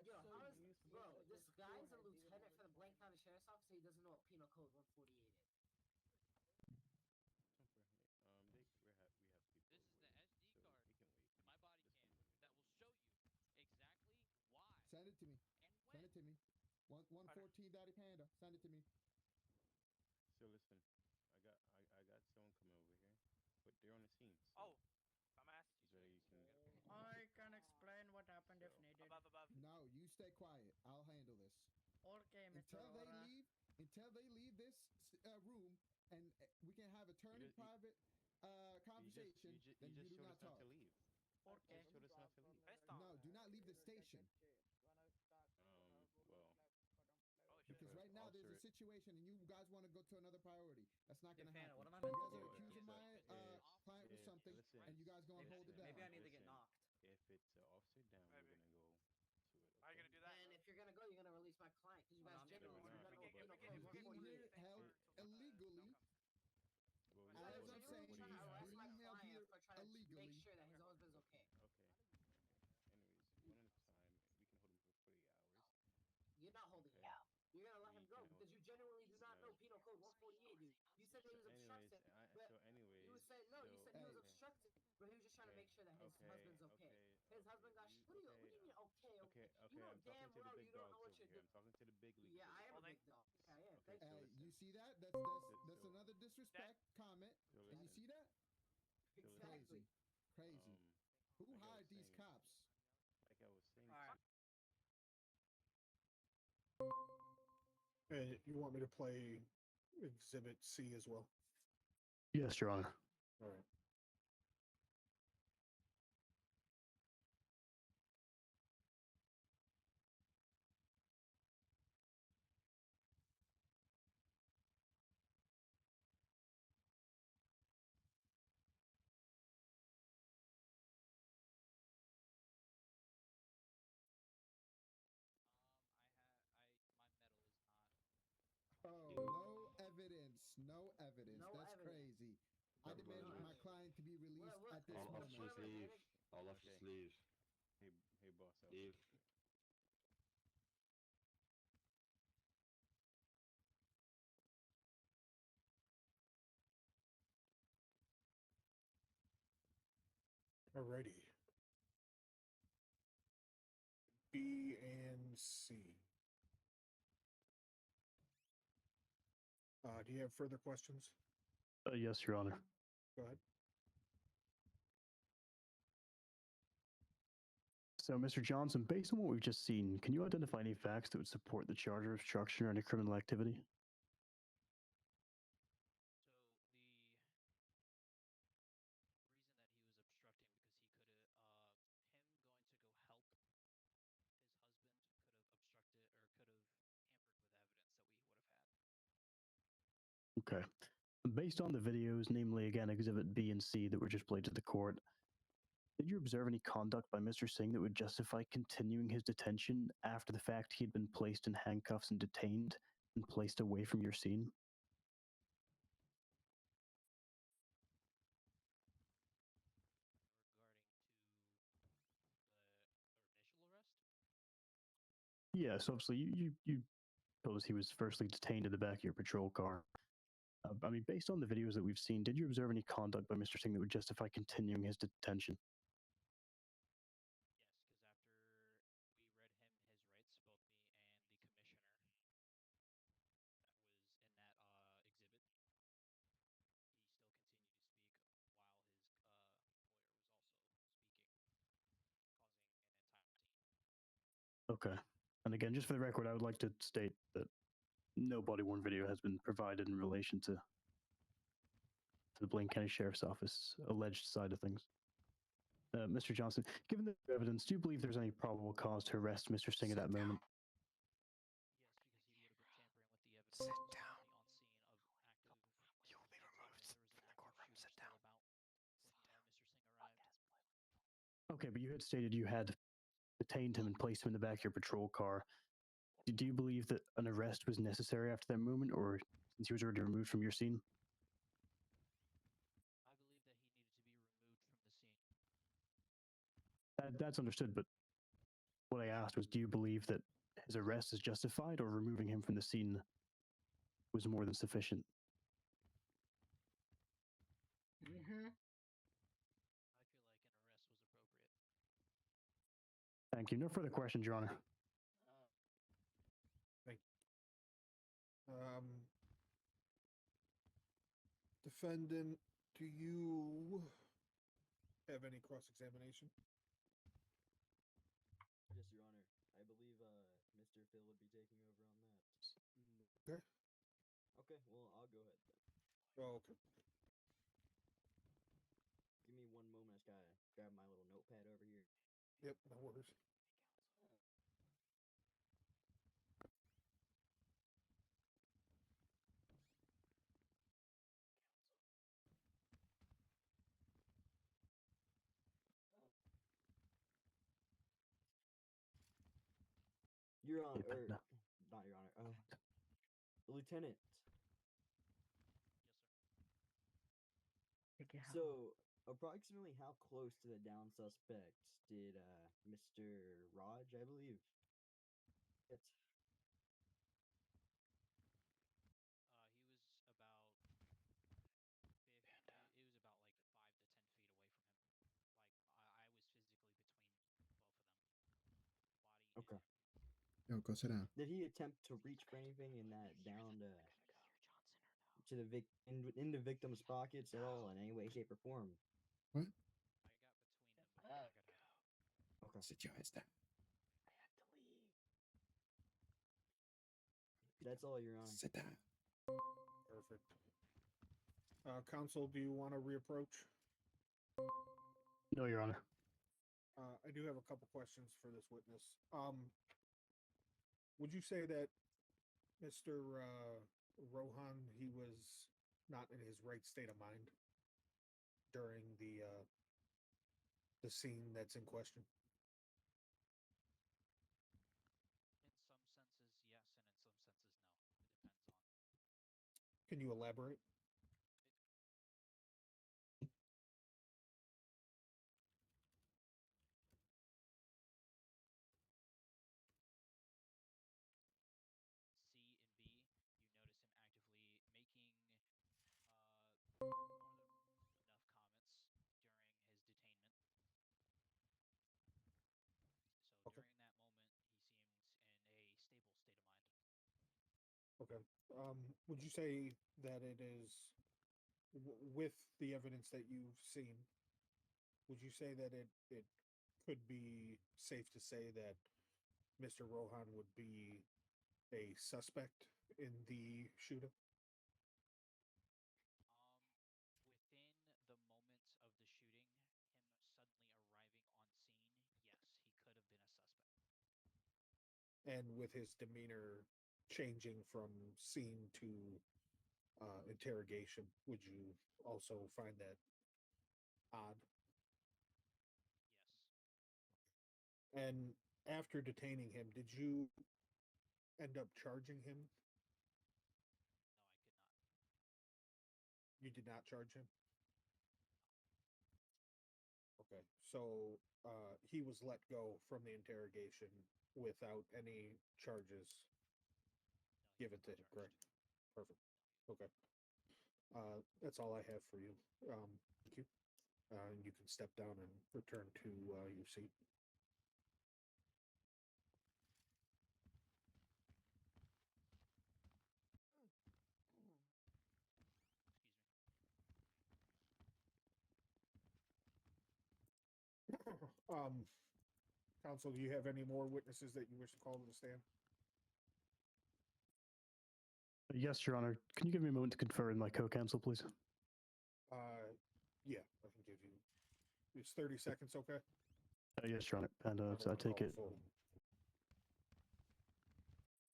Yo, how is bro? This guy's a lieutenant for the Blaine County Sheriff's Office. He doesn't know what penal code 148 is. Send it to me. Send it to me. 114 Daddy Panda. Send it to me. So listen, I got someone coming over here, but they're on the scene. So Oh, I'm asking. so you can. I can explain what happened if needed. No, you stay quiet. I'll handle this. Okay, Mr. Until they leave this room, and we can have attorney private conversation. You just then you do told not us not talk. to leave. ¿Por qué? Solo se hace leave. No, do not leave the station. Well. Because right now there's a Officer- situation and you guys want to go to another priority. That's not gonna Fana, happen. what am I You meant guys to are do? accusing my client with if- something, listen, and you guys gonna hold it down. listen, Maybe I need to get listen. knocked. If it's officer down, we're gonna go to it. How you gonna do that? And if you're gonna go, you're gonna release my client because you guys genuinely we're not, don't know but- penal He's code being 148. here held illegally. Well, As I'm So saying, you're he's trying to arrest my being held here client for trying to make illegally. sure that his husband's okay. Okay. Anyways, one at a time. We can hold him for 48 hours. You're not holding him. Yeah. You're gonna let him We go can because hold you him. genuinely do not know No. penal code 148, dude. You said that he was Anyways, obstructing, but you said no. You said he was okay. obstructing, but he was just trying to make sure that his husband's okay. His husband got. What do you mean okay? Okay, You know I'm talking damn to the well big you don't dogs know what over you're here. doing. I'm talking to the big leagues. Yeah, I am a over big dog. Yeah, yeah. Okay, Thank so you. listen. You see that? That's So- another disrespect comment. So And you listen. see that? Exactly. Crazy. Who like I hired was these saying- cops? Like I was saying. Alright. And you want me to play Exhibit C as well? Yes, Your Honor. All right. Oh, no evidence. No evidence. No That's evidence. crazy. I demand my client to be released at this All moment. officers leave. All officers leave. Hey, boss. Leave. Alrighty. B and C. Do you have further questions? Yes, Your Honor. Go ahead. So, Mr. Johnson, based on what we've just seen, can you identify any facts that would support the charge of obstruction or any criminal activity? Okay. Based on the videos, namely again Exhibit B and C that were just played to the court, did you observe any conduct by Mr. Singh that would justify continuing his detention after the fact he had been placed in handcuffs and detained and placed away from your scene? Yes, obviously you told us he was firstly detained in the back of your patrol car. I mean, based on the videos that we've seen, did you observe any conduct by Mr. Singh that would justify continuing his detention? Okay. And again, just for the record, I would like to state that no body-worn video has been provided in relation to the Blaine County Sheriff's Office alleged side of things. Mr. Johnson, given the evidence, do you believe there's any probable cause to arrest Mr. Singh at that moment? Sit down. You will be removed from the courtroom. Sit down. Okay, but you had stated you had detained him and placed him in the back of your patrol car. Do you believe that an arrest was necessary after that moment, or since he was already removed from your scene? That's understood, but what I asked was, do you believe that his arrest is justified, or removing him from the scene was more than sufficient? Mm-hmm. Thank you. No further questions, Your Honor. Thank you. Defendant, do you have any cross-examination? Yes, Your Honor. I believe Mr. Phil would be taking over on that. Okay. Okay, well, I'll go ahead then. Oh, okay. Give me one moment. I just gotta grab my little notepad over here. Yep, no worries. Your Honor, Hey, Panda. not Your Honor. Lieutenant. So, approximately how close to the down suspect did Mr. Raj, I believe, get? Okay. Yo, go sit down. Did he attempt to reach for anything in that down to the in the victim's pockets at all in any way, shape, or form? What? Okay. Sit your ass down. That's all, Your Honor. Sit down. Perfect. Counsel, do you want to reapproach? No, Your Honor. I do have a couple questions for this witness. Would you say that Mr. Rohan, he was not in his right state of mind during the scene that's in question? Can you elaborate? Okay. Would you say that it is, with the evidence that you've seen, would you say that it could be safe to say that Mr. Rohan would be a suspect in the shooting? And with his demeanor changing from scene to interrogation, would you also find that odd? Yes. And after detaining him, did you end up charging him? No, I could not. You did not charge him? Okay, so he was let go from the interrogation without any charges given to him, correct? Perfect. Okay. That's all I have for you. Thank you. You can step down and return to your seat. Counsel, do you have any more witnesses that you wish to call to the stand? Yes, Your Honor. Can you give me a moment to confer with my co-counsel, please? Yeah, I can give you. It's 30 seconds, okay? Yes, Your Honor. And so I take it.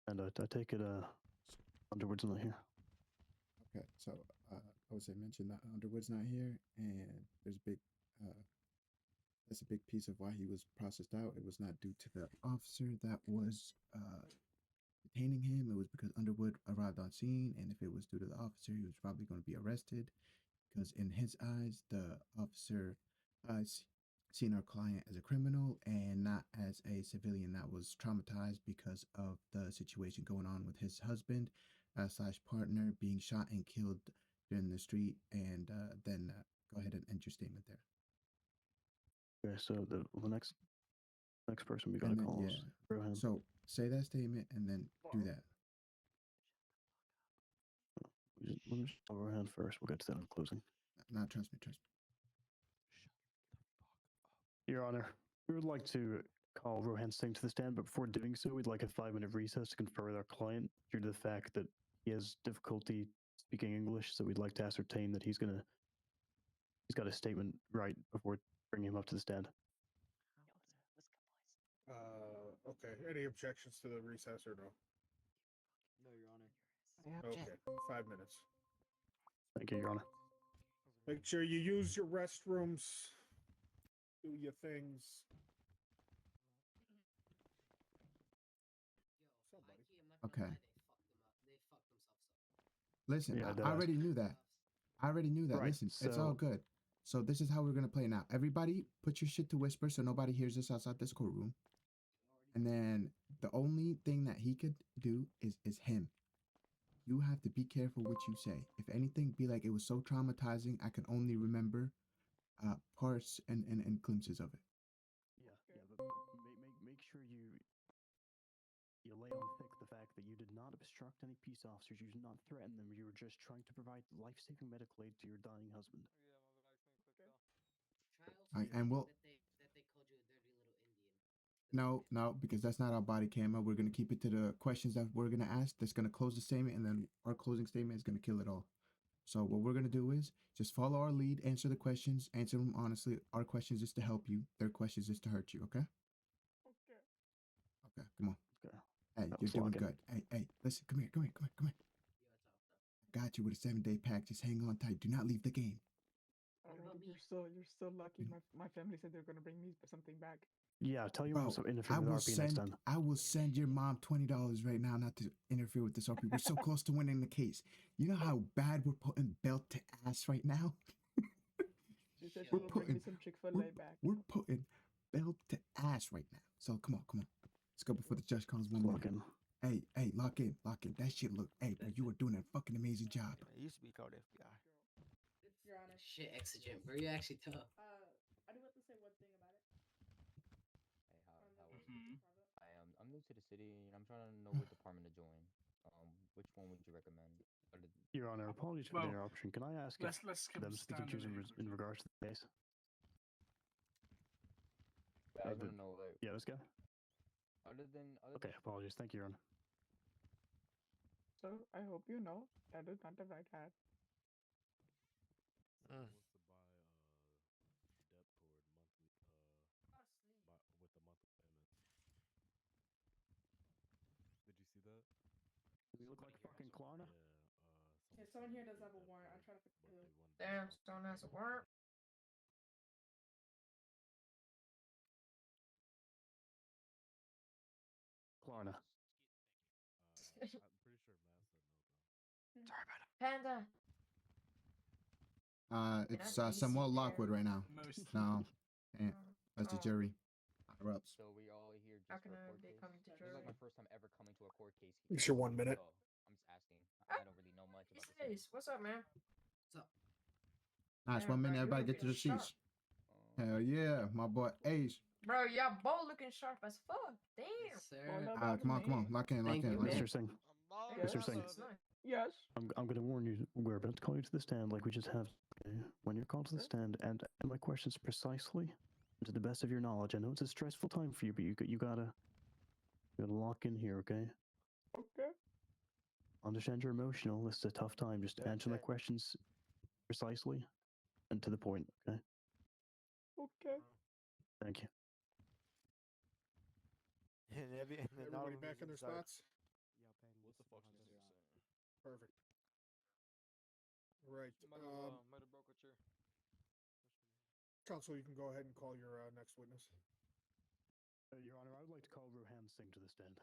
And I take it. Underwood's not here. Okay, so I would say mention that Underwood's not here, and there's a big. That's a big piece of why he was processed out. It was not due to the officer that was detaining him. It was because Underwood arrived on scene, and if it was due to the officer, he was probably going to be arrested, because in his eyes, the officer seen our client as a criminal and not as a civilian that was traumatized because of the situation going on with his husband / partner being shot and killed in the street. And then go ahead and end your statement there. Okay, so the next person we gotta call is Rohan. So say that statement and then do that. Let me just call Rohan first. We'll get to that in closing. No, trust me. Your Honor, we would like to call Rohan Singh to the stand, but before doing so, we'd like a 5-minute recess to confer with our client due to the fact that he has difficulty speaking English. So we'd like to ascertain that he's gonna He's got a statement right before bringing him up to the stand. Okay. Any objections to the recess or no? No, Your Honor. Okay. 5 minutes. Thank you, Your Honor. Make sure you use your restrooms. Do your things. Okay. Listen, Yeah, I deadass. already knew that. I already knew that. Right, Listen, it's all so- good. So this is how we're gonna play now. Everybody, put your shit to whisper so nobody hears us outside this courtroom. And then the only thing that he could do is him. You have to be careful what you say. If anything, be like, it was so traumatizing, I can only remember parts and glimpses of it. Yeah, but make sure you lay on thick the fact that you did not obstruct any peace officers, you did not threaten them, you were just trying to provide life-saving medical aid to your dying husband. And we'll. No, because that's not our body camera. We're gonna keep it to the questions that we're gonna ask. That's gonna close the statement, and then our closing statement is gonna kill it all. So what we're gonna do is just follow our lead, answer the questions, answer them honestly. Our questions is to help you. Their questions is to hurt you. Okay? Okay. Come on. Okay. Hey, That you're was doing locking. good. Hey, listen. Come here. Got you with a 7-day pack. Just hang on tight. Do not leave the game. You're so lucky. My family said they're gonna bring me something back. Yeah, tell your Bro, mom to interfere I with will RP next send. time. I will send your mom $20 right now not to interfere with this RP. We're so close to winning the case. You know how bad we're putting belt to ass right now. She said We're she'll bring me putting. some Chick-fil-A back. We're putting belt to ass right now. So come on. Let's go before the judge calls 1 minute. Hey, lock in. That shit look. Hey, bro, you are doing a fucking amazing job. It used to be called FBI. Your Honor. Shit, exigent, bro. You're actually tough. I do have to say one thing about it. I'm new to the city and I'm trying to know what department to join. Which one would you recommend? Your Honor, apologies for the interruption. Can I ask if let's skip them speaking to you in regards to the case? I was gonna know like. Yeah, let's go. Okay, apologies. Thank you, Your Honor. So I hope you know that is not the right hat. Did you see that? Does he look like fucking Klarna? Yeah, someone here does have a warrant. I'm trying to figure who. Damn, someone has a warrant. Klarna. I'm pretty sure Matt said no, Sorry about it. Panda. It's Samuel Lockwood right now. No, that's the jury. Higher ups. So we all here just How for can a I court be case? coming to This is jury? like my first time ever coming to a court case. It's your 1 minute. So I'm just asking. I don't really know much about the city. Ace, what's up, man? Nice. Damn, 1 minute. bro, you Everybody get to the looking seats. Hell yeah, my boy Ace. Bro, y'all both looking sharp as fuck. Damn. Come on. Lock in. Mr. Singh. Mr. Singh. Yes. I'm going to warn you, we're about to call you to the stand like we just have. Okay? When you're called to the stand and my questions precisely and to the best of your knowledge. I know it's a stressful time for you, but you gotta lock in here, okay? Okay. Understand you're emotional. This is a tough time. Just answer my questions precisely and to the point, okay? Okay. Thank you. Everybody back in their spots? What the fuck is this? Perfect. Right. Might have broke a chair. Counsel, you can go ahead and call your next witness. Your Honor, I would like to call Rohan Singh to the stand.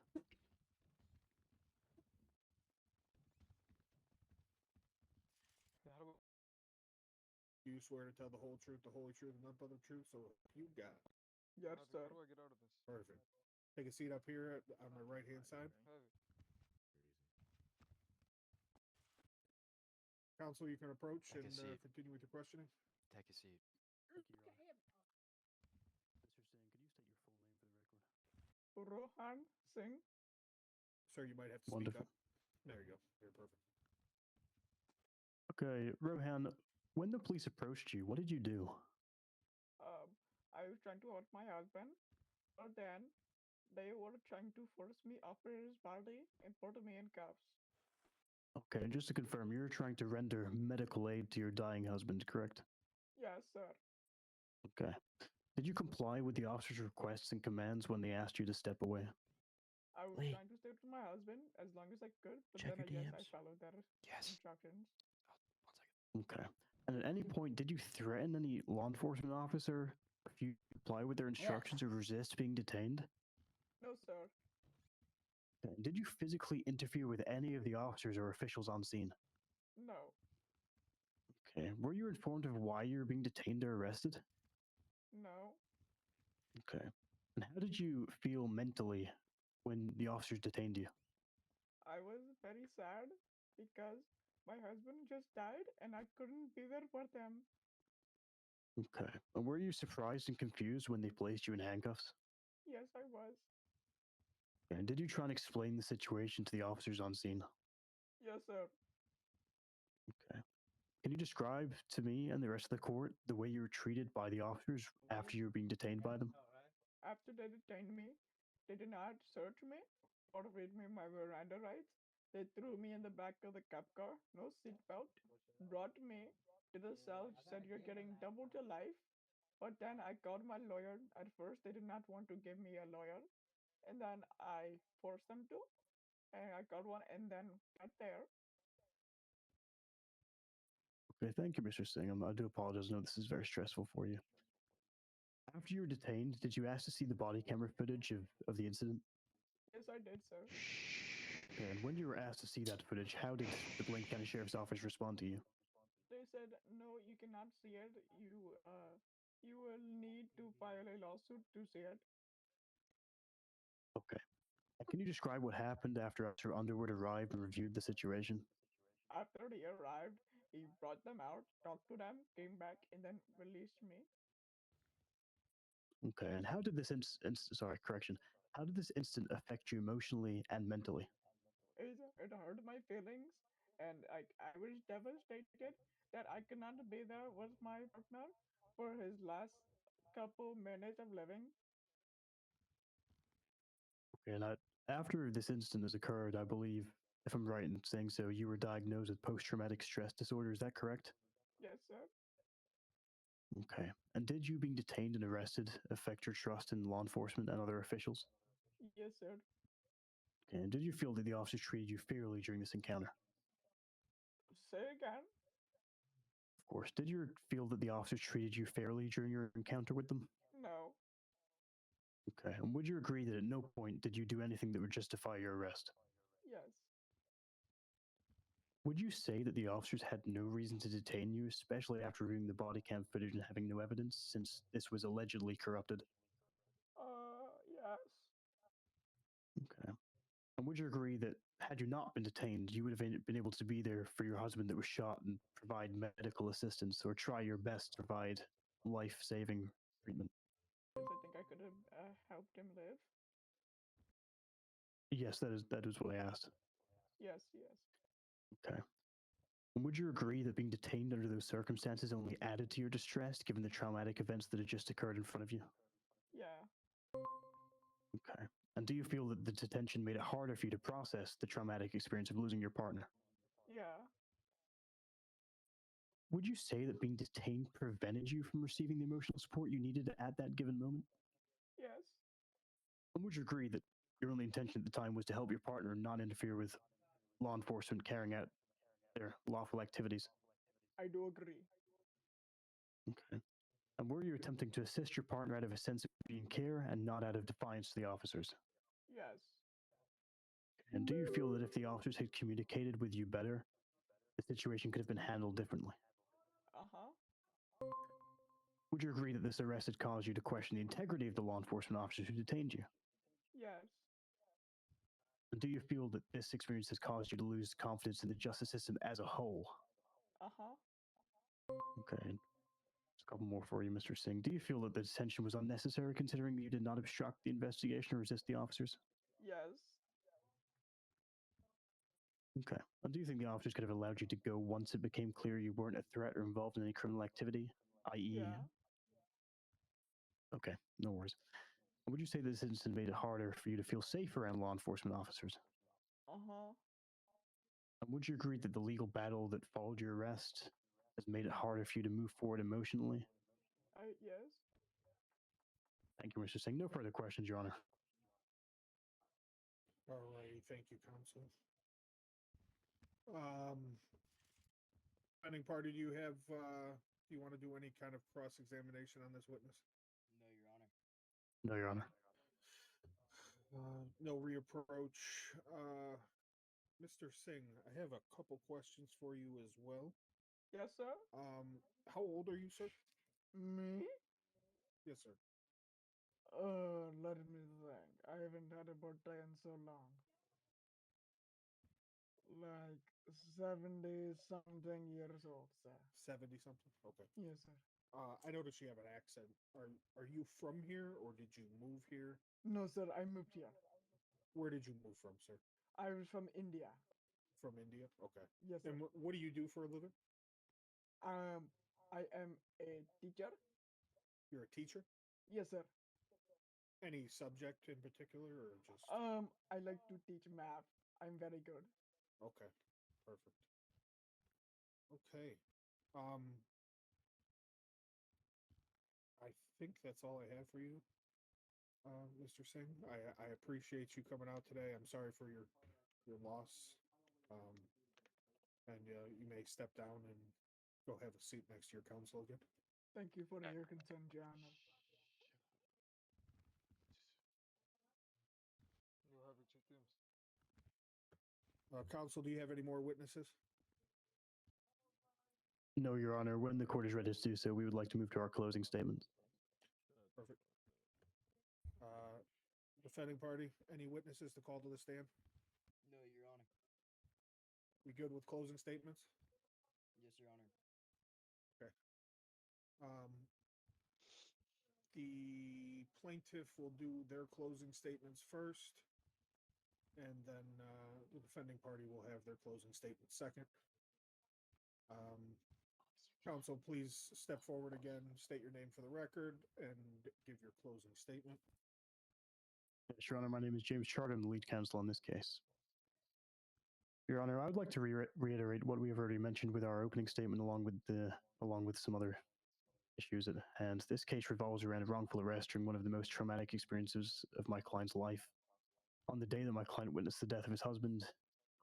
Do you swear to tell the whole truth, the whole truth, and nothing but the truth? So you got it. Yes, sir. How do I get out of this? Perfect. Take a seat up here on my right-hand side. Counsel, you can approach Take a and seat. continue with your questioning. Take a seat. Thank you, Your Honor. Mr. Singh, could you state your full name for the record? Rohan Singh. Sir, you might have to Wonderful. speak up. There you go. You're perfect. Okay, Rohan, when the police approached you, what did you do? I was trying to hurt my husband, but then they were trying to force me after his body and put me in cuffs. Okay, just to confirm, you're trying to render medical aid to your dying husband, correct? Yes, sir. Okay. Did you comply with the officer's requests and commands when they asked you to step away? I was Wait. trying to stay with my husband as long as I could, but Check then I your guess I DMs. followed their instructions. Okay. And at any point, did you threaten any law enforcement officer if you comply with their instructions or resist being detained? No, sir. Okay. Did you physically interfere with any of the officers or officials on scene? No. Okay. Were you informed of why you were being detained or arrested? No. Okay. And how did you feel mentally when the officers detained you? I was very sad because my husband just died and I couldn't be there for them. Okay. And were you surprised and confused when they placed you in handcuffs? Yes, I was. And did you try and explain the situation to the officers on scene? Yes, sir. Okay. Can you describe to me and the rest of the court the way you were treated by the officers after you were being detained by them? After they detained me, they did not search me or read me my Miranda rights. They threw me in the back of the cop car, no seatbelt, brought me to the cell, said you're getting double to life. But then I called my lawyer. At first, they did not want to give me a lawyer. And then I forced them to. And I got one and then got there. Okay, thank you, Mr. Singh. I do apologize. I know this is very stressful for you. After you were detained, did you ask to see the body camera footage of the incident? Yes, I did, sir. Okay, and when you were asked to see that footage, how did the Blaine County Sheriff's Office respond to you? They said, no, you cannot see it. You will need to file a lawsuit to see it. Okay. And can you describe what happened after Officer Underwood arrived and reviewed the situation? After he arrived, he brought them out, talked to them, came back, and then released me. Okay, and how did this how did this incident affect you emotionally and mentally? It hurt my feelings, and I was devastated that I could not be there with my partner for his last couple minutes of living. Okay, and after this incident has occurred, I believe, if I'm right in saying so, you were diagnosed with post-traumatic stress disorder. Is that correct? Yes, sir. Okay. And did you being detained and arrested affect your trust in law enforcement and other officials? Yes, sir. Okay. And did you feel that the officers treated you fairly during this encounter? Say again. Of course. Did you feel that the officers treated you fairly during your encounter with them? No. Okay. And would you agree that at no point did you do anything that would justify your arrest? Yes. Would you say that the officers had no reason to detain you, especially after reviewing the body cam footage and having no evidence, since this was allegedly corrupted? Yes. Okay. And would you agree that had you not been detained, you would have been able to be there for your husband that was shot and provide medical assistance or try your best to provide life-saving treatment? Yes, I think I could have helped him live. Yes, that is what I asked. Yes. Okay. And would you agree that being detained under those circumstances only added to your distress, given the traumatic events that had just occurred in front of you? Yeah. Okay. And do you feel that the detention made it harder for you to process the traumatic experience of losing your partner? Yeah. Would you say that being detained prevented you from receiving the emotional support you needed at that given moment? Yes. And would you agree that your only intention at the time was to help your partner and not interfere with law enforcement carrying out their lawful activities? I do agree. Okay. And were you attempting to assist your partner out of a sense of being care and not out of defiance to the officers? Yes. And do you feel that if the officers had communicated with you better, the situation could have been handled differently? Uh-huh. Would you agree that this arrest had caused you to question the integrity of the law enforcement officers who detained you? Yes. And do you feel that this experience has caused you to lose confidence in the justice system as a whole? Uh-huh. Okay. Just a couple more for you, Mr. Singh. Do you feel that the detention was unnecessary considering that you did not obstruct the investigation or resist the officers? Yes. Okay. And do you think the officers could have allowed you to go once it became clear you weren't a threat or involved in any criminal activity, i.e. Yeah. Okay, no worries. Would you say this incident made it harder for you to feel safe around law enforcement officers? Uh-huh. And would you agree that the legal battle that followed your arrest has made it harder for you to move forward emotionally? Yes. Thank you, Mr. Singh. No further questions, Your Honor. All right, thank you, counsel. Pending party, do you have, do you want to do any kind of cross-examination on this witness? No, Your Honor. No, Your Honor. No reapproach. Mr. Singh, I have a couple questions for you as well. Yes, sir. How old are you, sir? Me? Yes, sir. Let me think. I haven't had a birthday in so long. Like 70-something years old, sir. 70-something? Okay. Yes, sir. I noticed you have an accent. Are you from here or did you move here? No, sir. I moved here. Where did you move from, sir? I was from India. From India? Okay. Yes, sir. And what do you do for a living? I am a teacher. You're a teacher? Yes, sir. Any subject in particular or just? I like to teach math. I'm very good. Okay, perfect. Okay. I think that's all I have for you, Mr. Singh. I appreciate you coming out today. I'm sorry for your loss. And you may step down and go have a seat next to your counsel again. Thank you for your concern, John. Counsel, do you have any more witnesses? No, Your Honor. When the court is ready to do so, we would like to move to our closing statements. Perfect. Defending party, any witnesses to call to the stand? No, Your Honor. We good with closing statements? Yes, Your Honor. Okay. The plaintiff will do their closing statements first, and then the defending party will have their closing statement second. Counsel, please step forward again, state your name for the record, and give your closing statement. Yes, Your Honor, my name is James Charter. I'm the lead counsel on this case. Your Honor, I would like to reiterate what we have already mentioned with our opening statement, along with some other issues at hand. This case revolves around a wrongful arrest during one of the most traumatic experiences of my client's life. On the day that my client witnessed the death of his husband,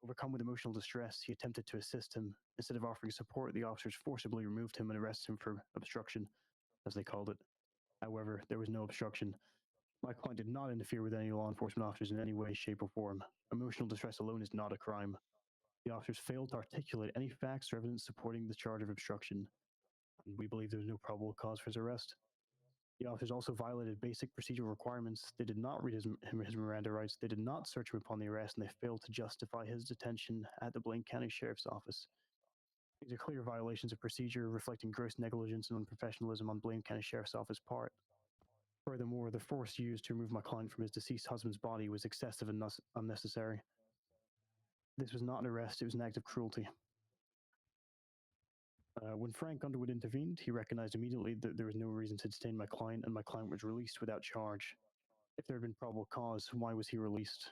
overcome with emotional distress, he attempted to assist him. Instead of offering support, the officers forcibly removed him and arrested him for obstruction, as they called it. However, there was no obstruction. My client did not interfere with any law enforcement officers in any way, shape, or form. Emotional distress alone is not a crime. The officers failed to articulate any facts or evidence supporting the charge of obstruction, and we believe there was no probable cause for his arrest. The officers also violated basic procedural requirements. They did not read his Miranda rights, they did not search him upon the arrest, and they failed to justify his detention at the Blaine County Sheriff's Office. These are clear violations of procedure, reflecting gross negligence and unprofessionalism on Blaine County Sheriff's Office part. Furthermore, the force used to remove my client from his deceased husband's body was excessive and unnecessary. This was not an arrest, it was an act of cruelty. When Frank Underwood intervened, he recognized immediately that there was no reason to detain my client, and my client was released without charge. If there had been probable cause, why was he released?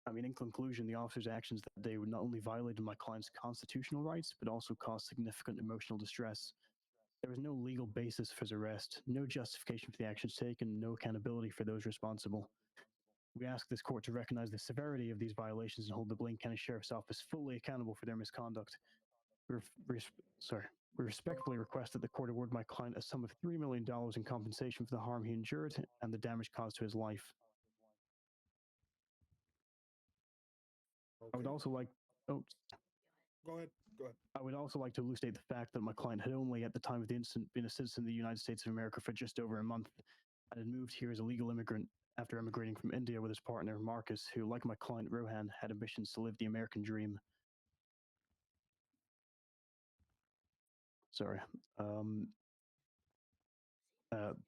I mean, in conclusion, the officers' actions that day would not only violated my client's constitutional rights, but also caused significant emotional distress. There was no legal basis for his arrest, no justification for the actions taken, no accountability for those responsible. We ask this court to recognize the severity of these violations and hold the Blaine County Sheriff's Office fully accountable for their misconduct. We respectfully request that the court award my client a sum of $3 million in compensation for the harm he endured and the damage caused to his life. I would also like... Oh. Go ahead. I would also like to elucidate the fact that my client had only, at the time of the incident, been a citizen of the United States of America for just over a month, and had moved here as a legal immigrant after emigrating from India with his partner, Marcus, who, like my client, Rohan, had ambitions to live the American dream. Sorry.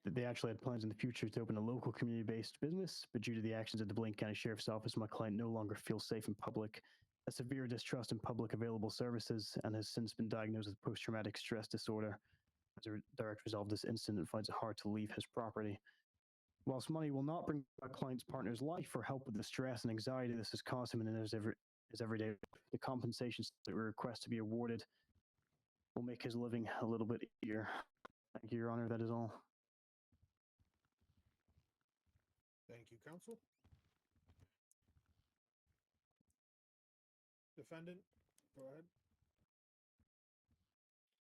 They actually had plans in the future to open a local community-based business, but due to the actions of the Blaine County Sheriff's Office, my client no longer feels safe in public, has severe distrust in public available services, and has since been diagnosed with post-traumatic stress disorder. As a direct result of this incident, finds it hard to leave his property. Whilst money will not bring my client's partner's life or help with the stress and anxiety this has caused him in his everyday life, the compensations that we request to be awarded will make his living a little bit easier. Thank you, Your Honor. That is all. Thank you, counsel. Defendant, go ahead.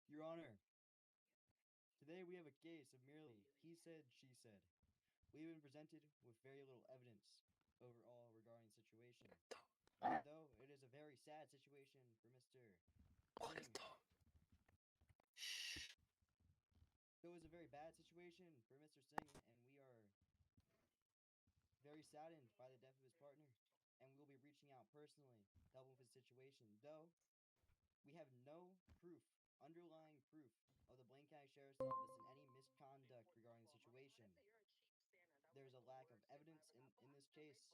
Your Honor, today we have a case of merely he said, she said. We have been presented with very little evidence overall regarding the situation. Though it is a very sad situation for Mr. Singh. Though it was a very bad situation for Mr. Singh, and we are very saddened by the death of his partner, and we will be reaching out personally to help him with his situation. Though we have no proof, underlying proof, of the Blaine County Sheriff's Office in any misconduct regarding the situation. There is a lack of evidence in this case.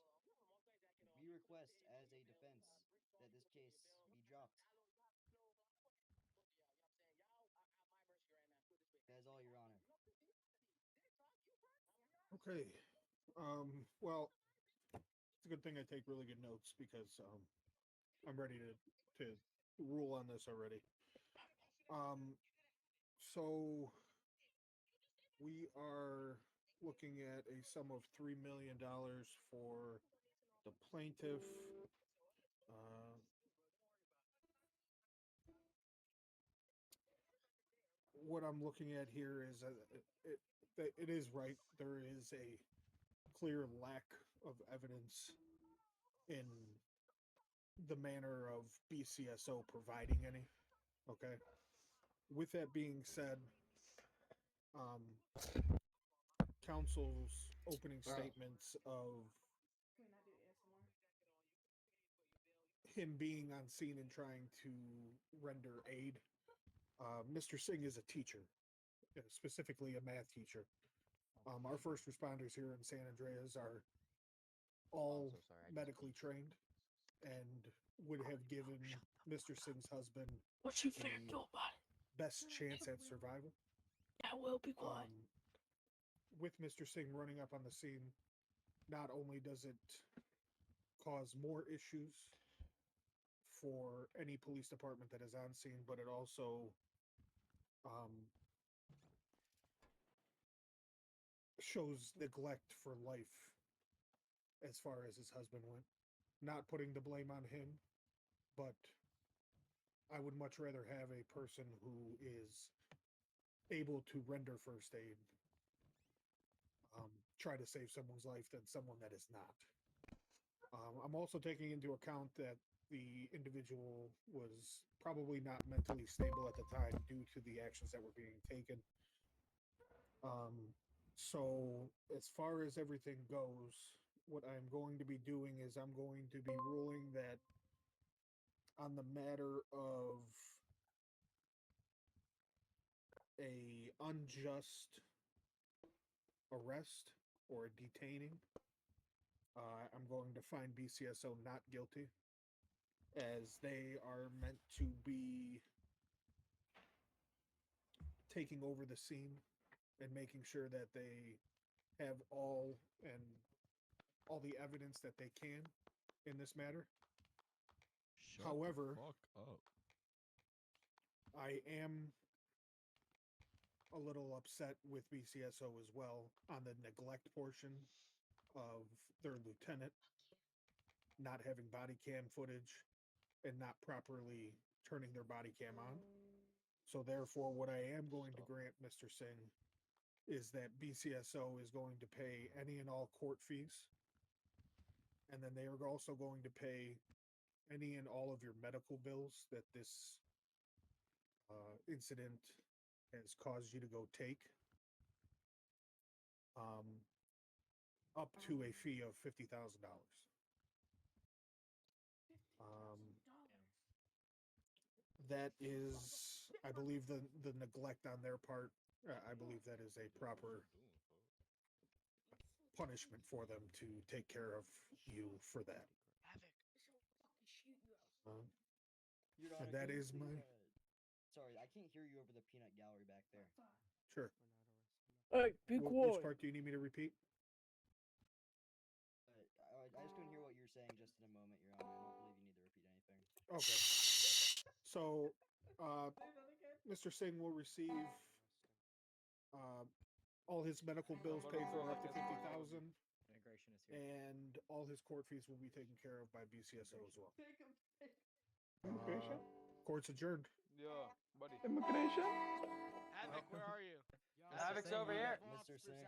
We request, as a defense, that this case be dropped. That is all, Your Honor. Okay. Well, it's a good thing I take really good notes because I'm ready to rule on this already. So we are looking at a sum of $3 million for the plaintiff. What I'm looking at here is it is right. There is a clear lack of evidence in the manner of BCSO providing any. Okay. With that being said, counsel's opening statements of him being on scene and trying to render aid. Mr. Singh is a teacher, specifically a math teacher. Our first responders here in San Andreas are all medically trained and would have given Mr. Singh's husband the best chance at survival. I will be quiet. With Mr. Singh running up on the scene, not only does it cause more issues for any police department that is on scene, but it also shows neglect for life as far as his husband went. Not putting the blame on him, but I would much rather have a person who is able to render first aid try to save someone's life than someone that is not. I'm also taking into account that the individual was probably not mentally stable at the time due to the actions that were being taken. So as far as everything goes, what I'm going to be doing is I'm going to be ruling that on the matter of a unjust arrest or detaining, I'm going to find BCSO not guilty, as they are meant to be taking over the scene and making sure that they have all the evidence that they can in this matter. However, I am a little upset with BCSO as well on the neglect portion of their lieutenant not having body cam footage and not properly turning their body cam on. So therefore, what I am going to grant Mr. Singh is that BCSO is going to pay any and all court fees, and then they are also going to pay any and all of your medical bills that this incident has caused you to go take, up to a fee of $50,000. That is, I believe, the neglect on their part. I believe that is a proper punishment for them to take care of you for that. Your And Honor, that can you is my... please, sorry, I can't hear you over the peanut gallery back there. Sure. Hey, be quiet. Which part do you need me to repeat? I just couldn't hear what you were saying just in a moment, Your Honor. I don't believe you need to repeat anything. Okay. So, Mr. Singh will receive all his medical bills paid for up to 50,000, Integration is here. and all his court fees will be taken care of by BCSO as well. Immigration? Court's adjourned. Yeah, buddy. Immigration? Havoc, where are you? Mr. Havoc's Singh, over here. Mr. Singh.